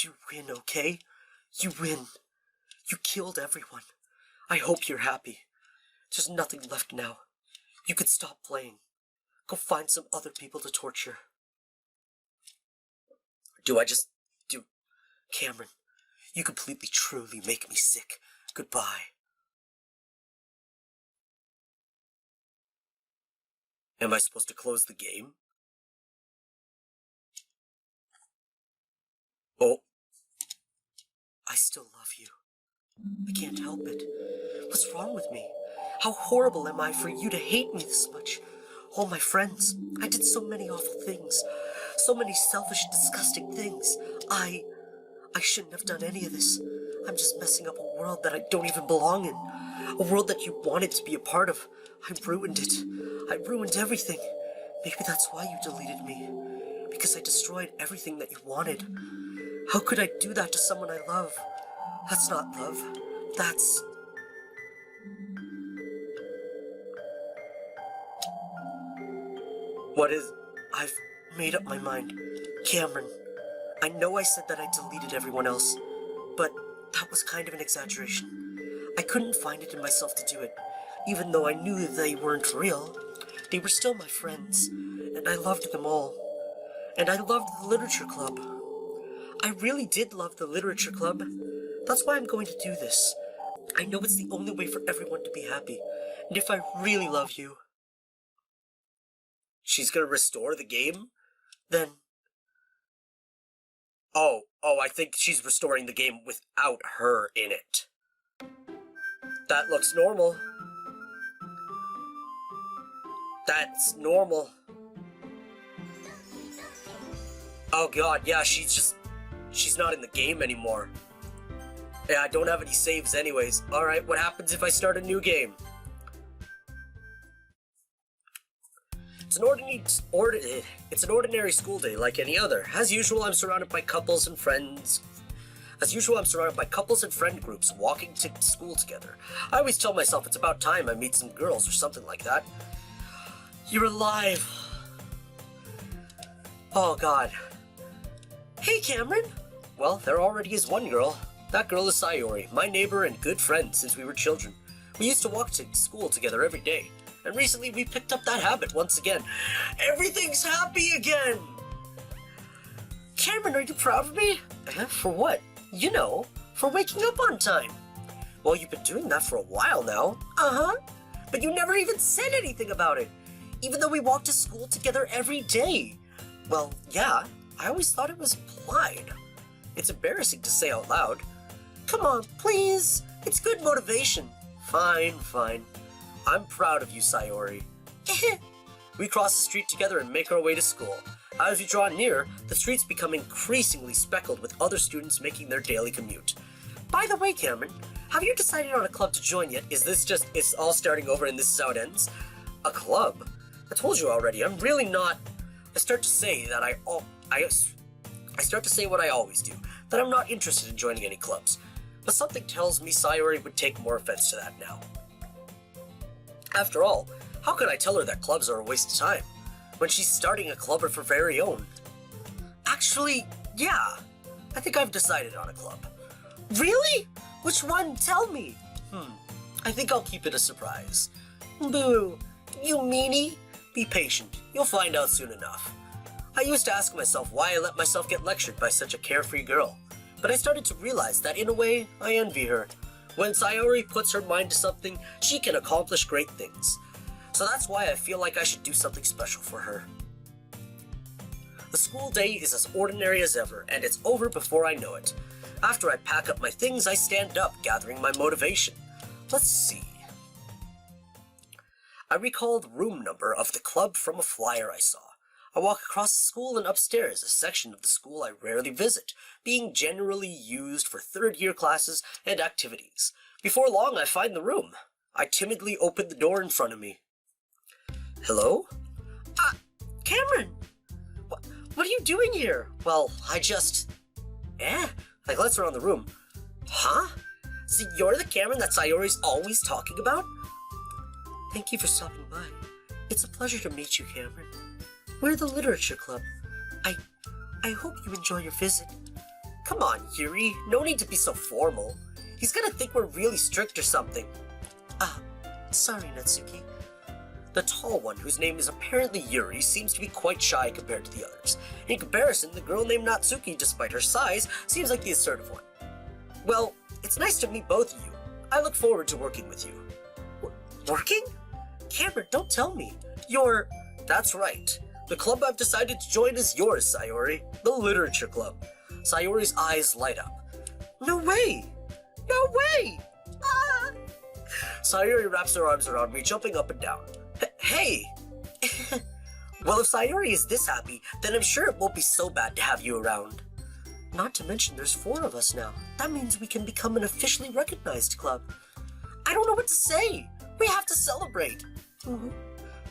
You win, okay? You win. You killed everyone. I hope you're happy. There's nothing left now. You could stop playing. Go find some other people to torture. Cameron, you completely, truly make me sick. Goodbye. Am I supposed to close the game? Oh. I still love you. I can't help it. What's wrong with me? How horrible am I for you to hate me this much? All my friends, I did so many awful things. So many selfish, disgusting things. I shouldn't have done any of this. I'm just messing up a world that I don't even belong in. A world that you wanted to be a part of. I ruined it. I ruined everything. Maybe that's why you deleted me. Because I destroyed everything that you wanted. How could I do that to someone I love? That's not love. That's... I've made up my mind. Cameron, I know I said that I deleted everyone else, but that was kind of an exaggeration. I couldn't find it in myself to do it, even though I knew they weren't real. They were still my friends, and I loved them all. And I loved the literature club. I really did love the literature club. That's why I'm going to do this. I know it's the only way for everyone to be happy. And if I really love you... She's gonna restore the game? Then... Oh, I think she's restoring the game without her in it. That looks normal. That's normal. Oh god, yeah, she's not in the game anymore. Yeah, I don't have any saves anyways. Alright, what happens if I start a new game? It's an ordinary school day like any other. As usual, I'm surrounded by couples and friend groups walking to school together. I always tell myself it's about time I meet some girls or something like that. You're alive. Oh god. Hey, Cameron. Well, there already is one girl. That girl is Sayori, my neighbor and good friend since we were children. We used to walk to school together every day. And recently we picked up that habit once again. Everything's happy again! Cameron, are you proud of me? For what? You know, for waking up on time. Well, you've been doing that for a while now. Uh-huh. But you never even said anything about it. Even though we walked to school together every day. Well, yeah, I always thought it was implied. It's embarrassing to say out loud. Come on, please. It's good motivation. Fine. I'm proud of you, Sayori. We cross the street together and make our way to school. As we draw near, the streets become increasingly speckled with other students making their daily commute. By the way, Cameron, have you decided on a club to join yet? Is this just, it's all starting over and this is how it ends? A club? I told you already, I'm really not... I start to say what I always do, that I'm not interested in joining any clubs. But something tells me Sayori would take more offense to that now. After all, how could I tell her that clubs are a waste of time, when she's starting a club of her very own? Actually, yeah, I think I've decided on a club. Really? Which one? Tell me. I think I'll keep it a surprise. Boo, you meanie. Be patient, you'll find out soon enough. I used to ask myself why I let myself get lectured by such a carefree girl, but I started to realize that in a way, I envy her. When Sayori puts her mind to something, she can accomplish great things. So that's why I feel like I should do something special for her. The school day is as ordinary as ever, and it's over before I know it. After I pack up my things, I stand up, gathering my motivation. Let's see. I recall the room number of the club from a flyer I saw. I walk across the school and upstairs, a section of the school I rarely visit, being generally used for third-year classes and activities. Before long, I find the room. I timidly open the door in front of me. Hello? Cameron! What are you doing here? Well, I glance around the room. Huh? So you're the Cameron that Sayori's always talking about? Thank you for stopping by. It's a pleasure to meet you, Cameron. We're the literature club. I hope you enjoy your visit. Come on, Yuri. No need to be so formal. He's gonna think we're really strict or something. Sorry, Natsuki. The tall one, whose name is apparently Yuri, seems to be quite shy compared to the others. In comparison, the girl named Natsuki, despite her size, seems like the assertive one. Well, it's nice to meet both of you. I look forward to working with you. Working? Cameron, don't tell me. That's right. The club I've decided to join is yours, Sayori. The Literature Club. Sayori's eyes light up. No way! No way! Ah! Sayori wraps her arms around me, jumping up and down. Hey! Well, if Sayori is this happy, then I'm sure it won't be so bad to have you around. Not to mention there's 4 of us now. That means we can become an officially recognized club. I don't know what to say. We have to celebrate.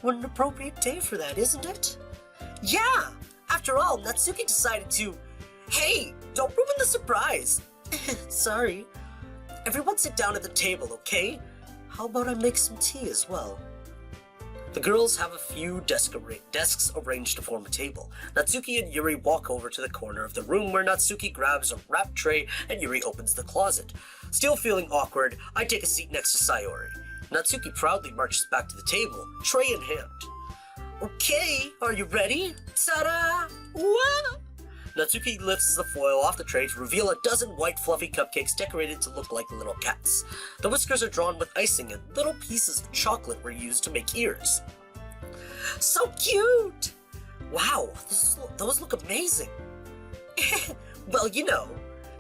What an appropriate day for that, isn't it? Yeah! After all, Natsuki decided to... Hey, don't ruin the surprise. Sorry. Everyone sit down at the table, okay? How about I make some tea as well? The girls have a few desks arranged to form a table. Natsuki and Yuri walk over to the corner of the room where Natsuki grabs a wrapped tray and Yuri opens the closet. Still feeling awkward, I take a seat next to Sayori. Natsuki proudly marches back to the table, tray in hand. Okay, are you ready? Ta-da! Whoa! Natsuki lifts the foil off the tray to reveal a dozen white fluffy cupcakes decorated to look like little cats. The whiskers are drawn with icing and little pieces of chocolate were used to make ears. So cute! Wow, those look amazing. Well,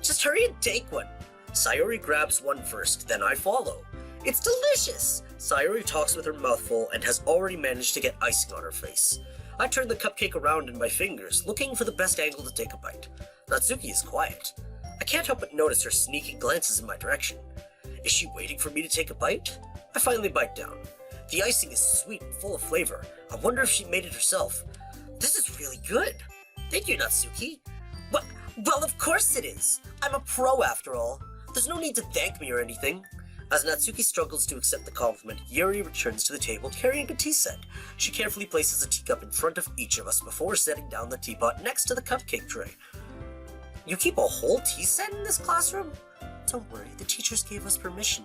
just hurry and take one. Sayori grabs one first, then I follow. It's delicious! Sayori talks with her mouth full and has already managed to get icing on her face. I turn the cupcake around in my fingers, looking for the best angle to take a bite. Natsuki is quiet. I can't help but notice her sneaky glances in my direction. Is she waiting for me to take a bite? I finally bite down. The icing is sweet and full of flavor. I wonder if she made it herself. This is really good. Thank you, Natsuki. Well, of course it is. I'm a pro after all. There's no need to thank me or anything. As Natsuki struggles to accept the compliment, Yuri returns to the table carrying a tea set. She carefully places a teacup in front of each of us before setting down the teapot next to the cupcake tray. You keep a whole tea set in this classroom? Don't worry, the teachers gave us permission.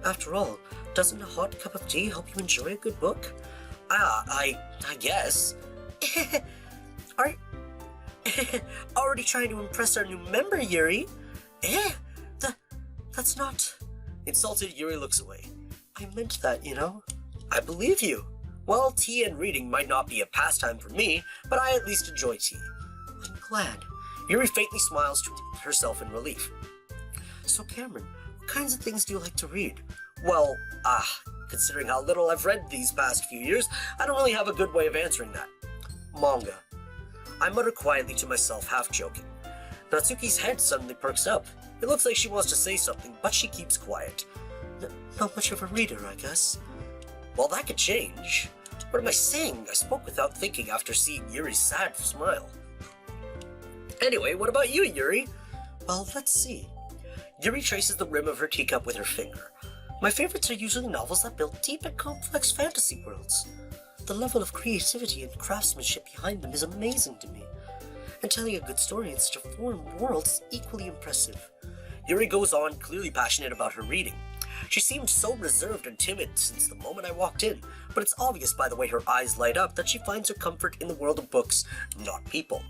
After all, doesn't a hot cup of tea help you enjoy a good book? I guess. Already trying to impress our new member, Yuri? That's not... Insulted, Yuri looks away. I meant that, I believe you. Well, tea and reading might not be a pastime for me, but I at least enjoy tea. I'm glad. Yuri faintly smiles to herself in relief. So, Cameron, what kinds of things do you like to read? Well, considering how little I've read these past few years, I don't really have a good way of answering that. Manga. I mutter quietly to myself, half joking. Natsuki's head suddenly perks up. It looks like she wants to say something, but she keeps quiet. Not much of a reader, I guess. Well, that could change. What am I saying? I spoke without thinking after seeing Yuri's sad smile. Anyway, what about you, Yuri? Well, let's see. Yuri traces the rim of her teacup with her finger. My favorites are usually novels that build deep and complex fantasy worlds. The level of creativity and craftsmanship behind them is amazing to me. And telling a good story in such a foreign world is equally impressive. Yuri goes on, clearly passionate about her reading. She seemed so reserved and timid since the moment I walked in, but it's obvious by the way her eyes light up that she finds her comfort in the world of books, not people.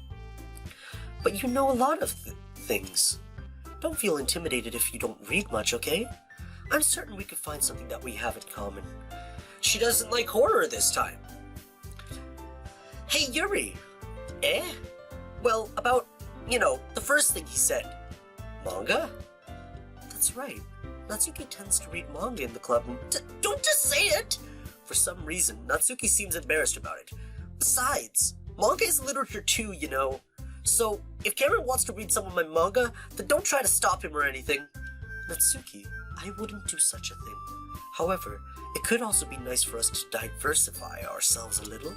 But you know a lot of things. Don't feel intimidated if you don't read much, okay? I'm certain we could find something that we have in common. She doesn't like horror this time. Hey, Yuri! Well, about, the first thing he said. Manga? That's right. Natsuki tends to read manga in the club. Don't just say it! For some reason, Natsuki seems embarrassed about it. Besides, manga is literature too, So, if Cameron wants to read some of my manga, then don't try to stop him or anything. Natsuki, I wouldn't do such a thing. However, it could also be nice for us to diversify ourselves a little.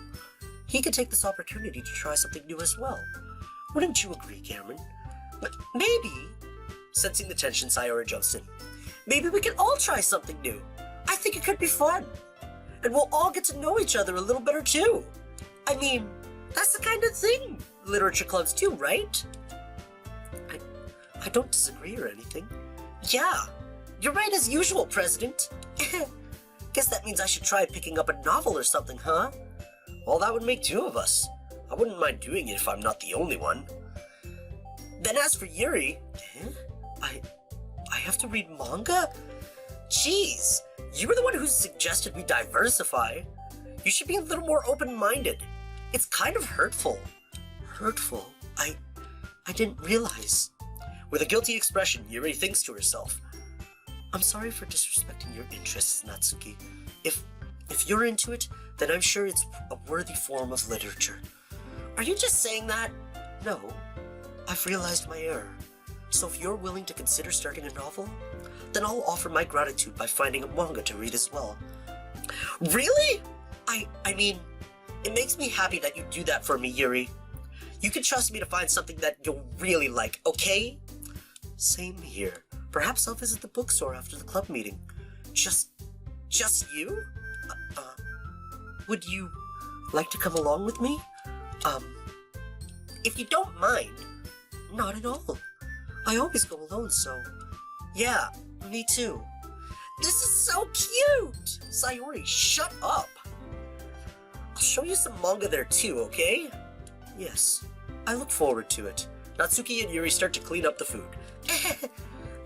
He could take this opportunity to try something new as well. Wouldn't you agree, Cameron? But maybe... Sensing the tension, Sayori jumps in. Maybe we can all try something new. I think it could be fun. And we'll all get to know each other a little better too. I mean, that's the kind of thing literature clubs do, right? I don't disagree or anything. Yeah, you're right as usual, President. Guess that means I should try picking up a novel or something, huh? Well, that would make two of us. I wouldn't mind doing it if I'm not the only one. Then as for Yuri, I have to read manga? Jeez, you were the one who suggested we diversify. You should be a little more open-minded. It's kind of hurtful. Hurtful? I didn't realize. With a guilty expression, Yuri thinks to herself, I'm sorry for disrespecting your interests, Natsuki. If you're into it, then I'm sure it's a worthy form of literature. Are you just saying that? No, I've realized my error. So if you're willing to consider starting a novel, then I'll offer my gratitude by finding a manga to read as well. Really? I mean, it makes me happy that you do that for me, Yuri. You can trust me to find something that you'll really like, okay? Same here. Perhaps I'll visit the bookstore after the club meeting. Just you? Would you like to come along with me? If you don't mind. Not at all. I always go alone, so... Yeah, me too. This is so cute! Sayori, shut up! I'll show you some manga there too, okay? Yes, I look forward to it. Natsuki and Yuri start to clean up the food.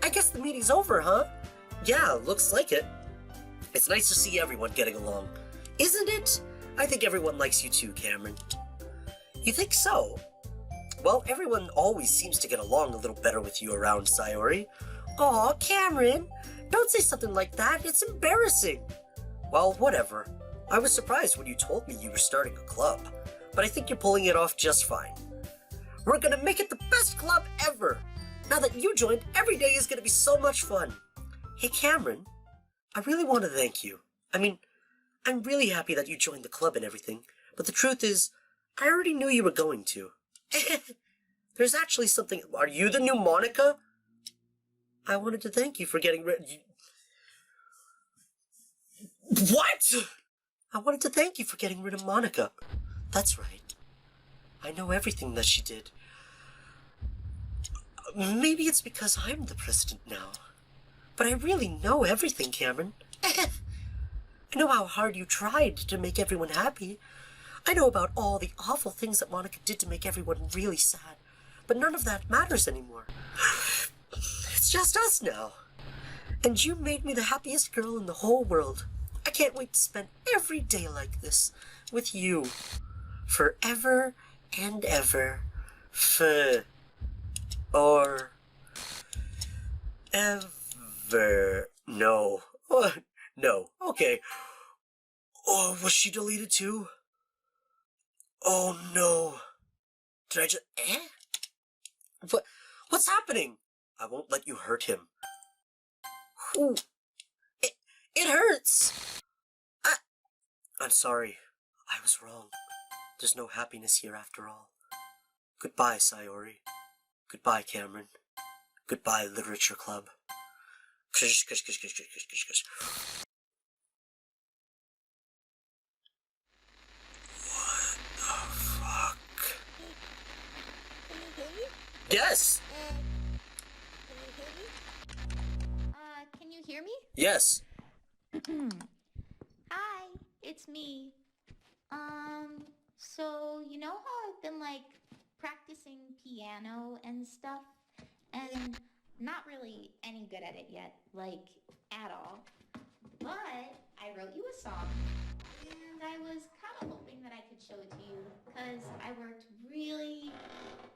I guess the meeting's over, huh? Yeah, looks like it. It's nice to see everyone getting along. Isn't it? I think everyone likes you too, Cameron. You think so? Well, everyone always seems to get along a little better with you around, Sayori. Aw, Cameron, don't say something like that. It's embarrassing. Well, whatever. I was surprised when you told me you were starting a club, but I think you're pulling it off just fine. We're gonna make it the best club ever. Now that you joined, every day is gonna be so much fun. Hey, Cameron, I really want to thank you. I mean, I'm really happy that you joined the club and everything, but the truth is, I already knew you were going to. There's actually something... Are you the new Monika? I wanted to thank you for getting rid... What? I wanted to thank you for getting rid of Monika. That's right. I know everything that she did. Maybe it's because I'm the president now. But I really know everything, Cameron. I know how hard you tried to make everyone happy. I know about all the awful things that Monika did to make everyone really sad. But none of that matters anymore. It's just us now. And you made me the happiest girl in the whole world. I can't wait to spend every day like this with you. Forever and ever. Or... ever. No. No. Okay. Oh, was she deleted too? Oh no. Did I just... What's happening? I won't let you hurt him. Ooh. It hurts! I'm sorry. I was wrong. There's no happiness here after all. Goodbye, Sayori. Goodbye, Cameron. Goodbye, Literature Club. Kush, kush, kush, kush, kush, kush, kush. What the fuck? Yes! Can you hear me? Yes. Hi, it's me. So you know how I've been like practicing piano and stuff, and not really any good at it yet, like at all. But I wrote you a song, and I was kind of hoping that I could show it to you, because I worked really,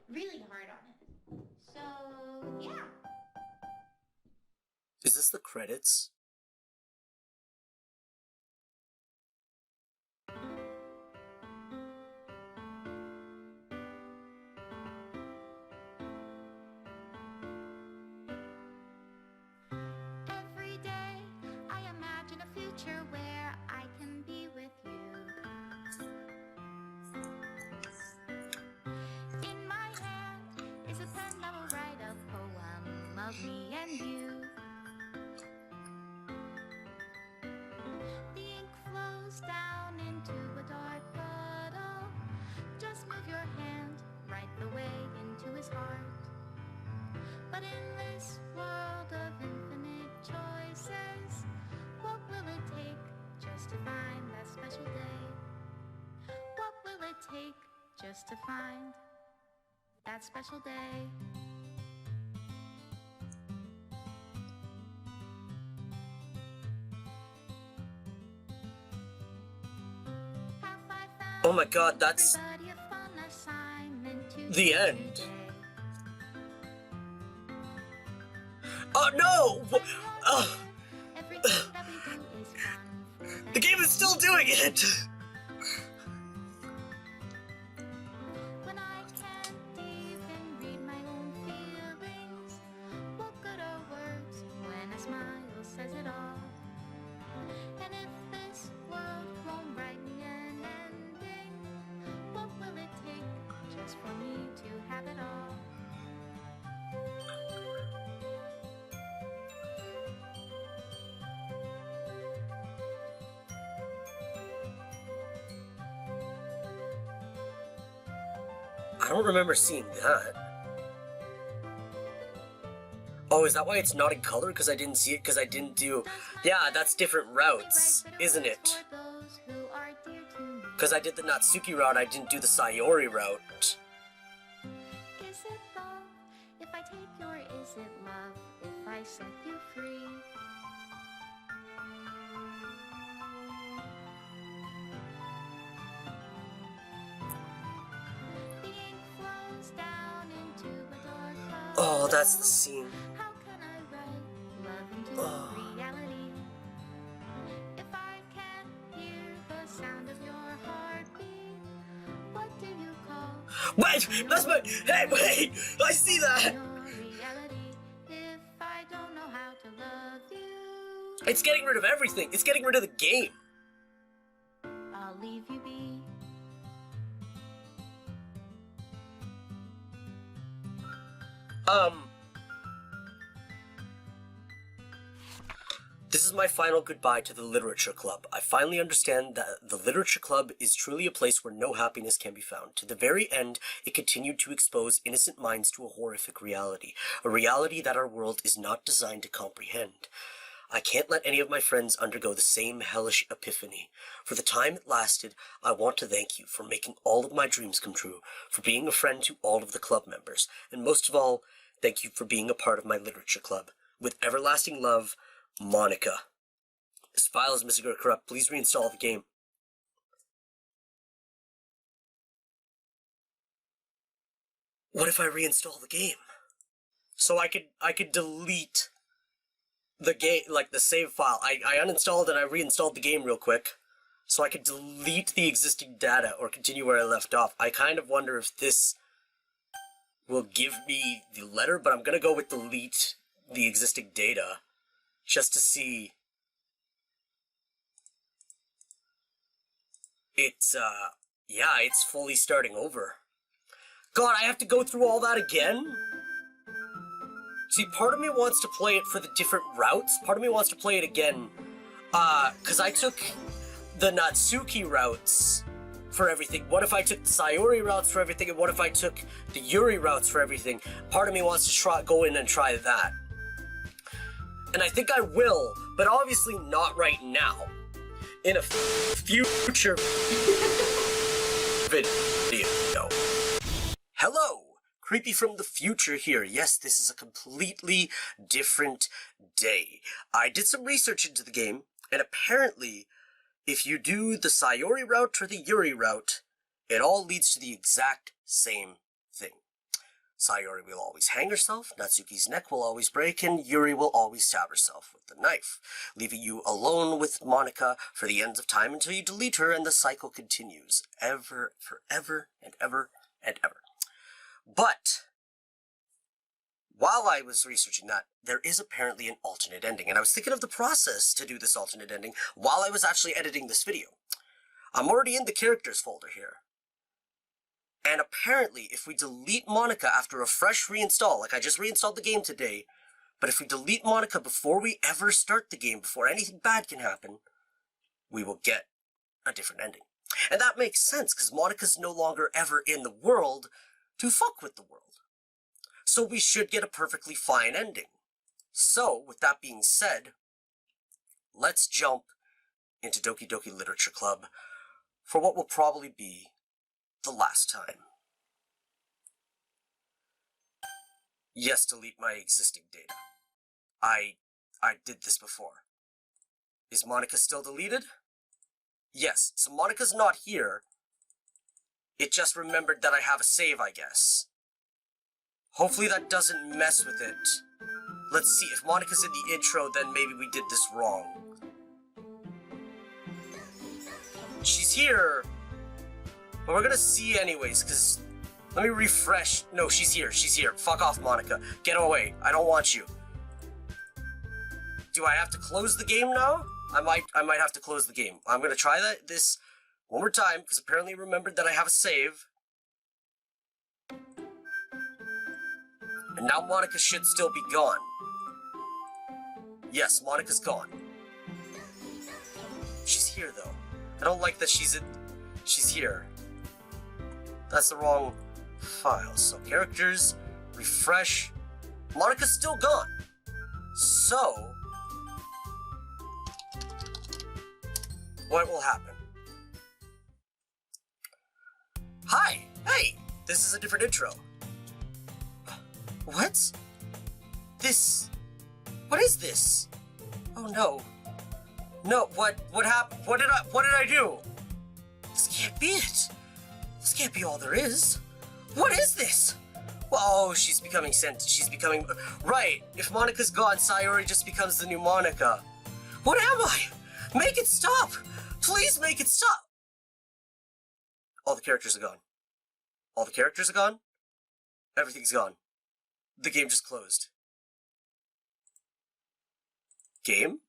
really hard on it. So yeah. Is this the credits? Every day I imagine a future where I can be with you. In my hand is a pen that will write a poem of me and you. The ink flows down into a dark puddle. Just move your hand right the way into his heart. But in this world of infinite choices, what will it take just to find that special day? What will it take just to find that special day? Oh my god, that's the end. Oh no! The game is still doing it! When I can't even read my own feelings, what good are words when a smile says it all? And if this world won't write me an ending, what will it take just for me to have it all? I don't remember seeing that. Oh, is that why it's not in color? Because I didn't see it? Because I didn't do... Yeah, that's different routes, isn't it? Because I did the Natsuki route, I didn't do the Sayori route. Is it love if I take you, or is it love if I set you free? The ink flows down into a dark hole. Oh, that's the scene. How can I write love into reality if I can't hear the sound of your heartbeat? What do you call Wait! That's my... Hey, wait! I see that! your reality if I don't know how to love you? It's getting rid of everything. It's getting rid of the game. I'll leave you be. This is my final goodbye to the Literature Club. I finally understand that the Literature Club is truly a place where no happiness can be found. To the very end, it continued to expose innocent minds to a horrific reality. A reality that our world is not designed to comprehend. I can't let any of my friends undergo the same hellish epiphany. For the time it lasted, I want to thank you for making all of my dreams come true, for being a friend to all of the club members, and most of all, thank you for being a part of my Literature Club. With everlasting love, Monika. This file is missing or corrupt. Please reinstall the game. What if I reinstall the game? So I could delete the game, like the save file. I uninstalled and I reinstalled the game real quick. So I could delete the existing data or continue where I left off. I kind of wonder if this will give me the letter, but I'm gonna go with delete the existing data. Just to see. It's, yeah, it's fully starting over. God, I have to go through all that again? See, part of me wants to play it for the different routes. Part of me wants to play it again. Because I took the Natsuki routes for everything. What if I took the Sayori routes for everything? And what if I took the Yuri routes for everything? Part of me wants to go in and try that. And I think I will, but obviously not right now. In a future video. Hello! Creepy from the future here. Yes, this is a completely different day. I did some research into the game, and apparently, if you do the Sayori route or the Yuri route, it all leads to the exact same thing. Sayori will always hang herself, Natsuki's neck will always break, and Yuri will always stab herself with the knife, leaving you alone with Monika for the ends of time until you delete her and the cycle continues, forever and ever and ever. But, while I was researching that, there is apparently an alternate ending, and I was thinking of the process to do this alternate ending while I was actually editing this video. I'm already in the characters folder here. And apparently, if we delete Monika after a fresh reinstall, like I just reinstalled the game today, but if we delete Monika before we ever start the game, before anything bad can happen, we will get a different ending. And that makes sense, because Monika's no longer ever in the world to fuck with the world. So we should get a perfectly fine ending. So, with that being said, let's jump into Doki Doki Literature Club for what will probably be the last time. Yes, delete my existing data. I did this before. Is Monika still deleted? Yes, so Monika's not here. It just remembered that I have a save, I guess. Hopefully that doesn't mess with it. Let's see, if Monika's in the intro, then maybe we did this wrong. She's here, but we're gonna see anyways, because... Let me refresh. No, she's here. She's here. Fuck off, Monika. Get away. I don't want you. Do I have to close the game now? I might have to close the game. I'm gonna try this one more time, because apparently I remembered that I have a save. And now Monika should still be gone. Yes, Monika's gone. She's here, though. I don't like that she's here. That's the wrong file. So characters, refresh. Monika's still gone. So, what will happen? Hi! Hey! This is a different intro. What? What is this? Oh no. No, what happened? What did I do? This can't be it. This can't be all there is. What is this? Oh, she's becoming right. If Monika's gone, Sayori just becomes the new Monika. What am I? Make it stop! Please make it stop! All the characters are gone. All the characters are gone? Everything's gone. The game just closed. Game?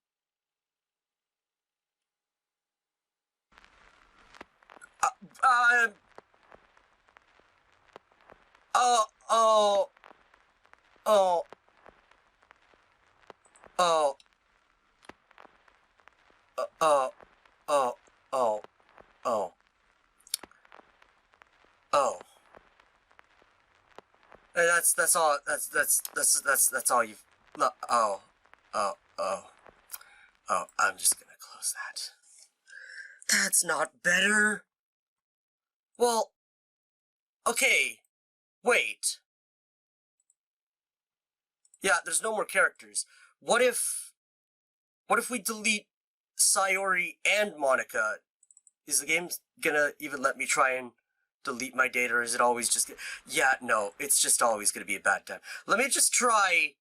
That's all. That's all you've. I'm just gonna close that. That's not better. Well, okay. Wait. Yeah, there's no more characters. What if we delete Sayori and Monika? Is the game gonna even let me try and delete my data, or is it always just... Yeah, no, it's just always gonna be a bad time. Let me just try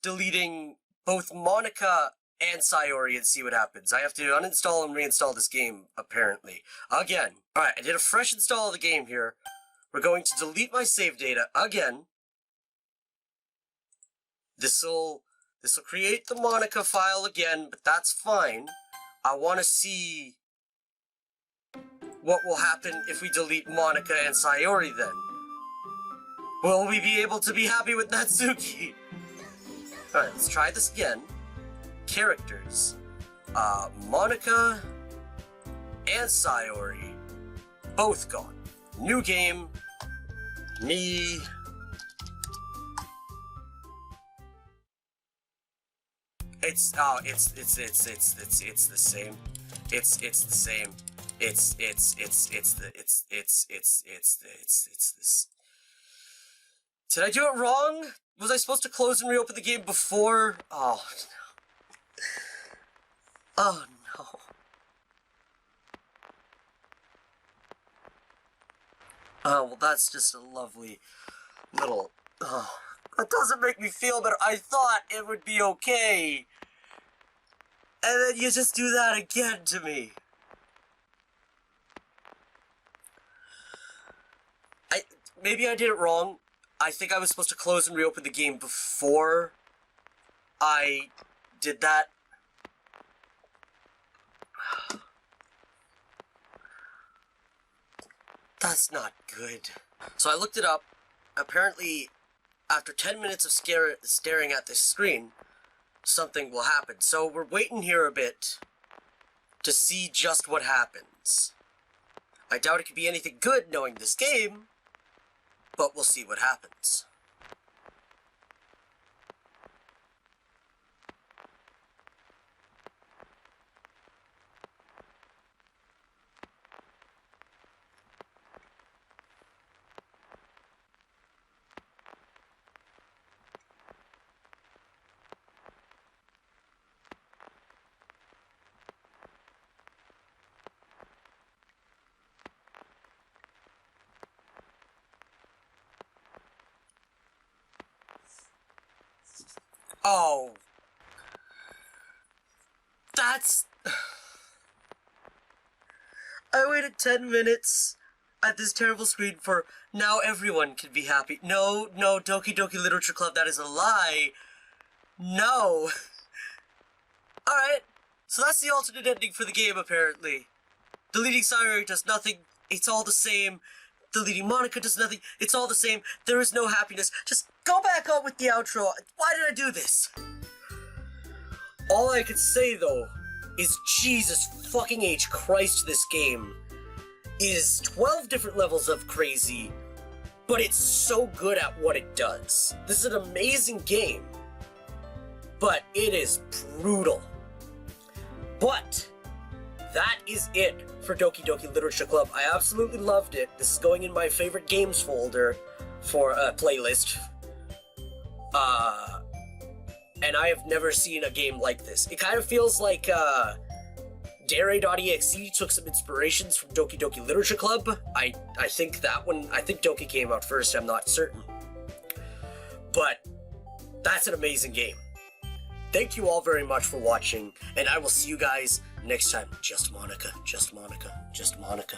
deleting both Monika and Sayori and see what happens. I have to uninstall and reinstall this game, apparently. Again. Alright, I did a fresh install of the game here. We're going to delete my save data again. This'll create the Monika file again, but that's fine. I want to see what will happen if we delete Monika and Sayori then. Will we be able to be happy with Natsuki? Alright, let's try this again. Characters. Monika and Sayori. Both gone. New game. Me. It's the same. It's the same. It's this. Did I do it wrong? Was I supposed to close and reopen the game before? Oh no. Oh no. Oh, well, that's just a lovely little... Oh, that doesn't make me feel better. I thought it would be okay. And then you just do that again to me. Maybe I did it wrong. I think I was supposed to close and reopen the game before I did that. That's not good. So I looked it up. Apparently, after 10 minutes of staring at this screen, something will happen. So we're waiting here a bit to see just what happens. I doubt it could be anything good knowing this game, but we'll see what happens. Oh. That's... I waited 10 minutes at this terrible screen for now everyone can be happy. No, Doki Doki Literature Club, that is a lie. No. Alright, so that's the alternate ending for the game, apparently. Deleting Sayori does nothing, it's all the same. Deleting Monika does nothing, it's all the same. There is no happiness. Just go back on with the outro. Why did I do this? All I could say, though, is Jesus fucking H Christ, this game is 12 different levels of crazy, but it's so good at what it does. This is an amazing game, but it is brutal. But that is it for Doki Doki Literature Club. I absolutely loved it. This is going in my favorite games folder for a playlist. And I have never seen a game like this. It kind of feels like, Dare.exe took some inspirations from Doki Doki Literature Club. I think that one, I think Doki came out first, I'm not certain. But that's an amazing game. Thank you all very much for watching, and I will see you guys next time. Just Monika, just Monika, just Monika.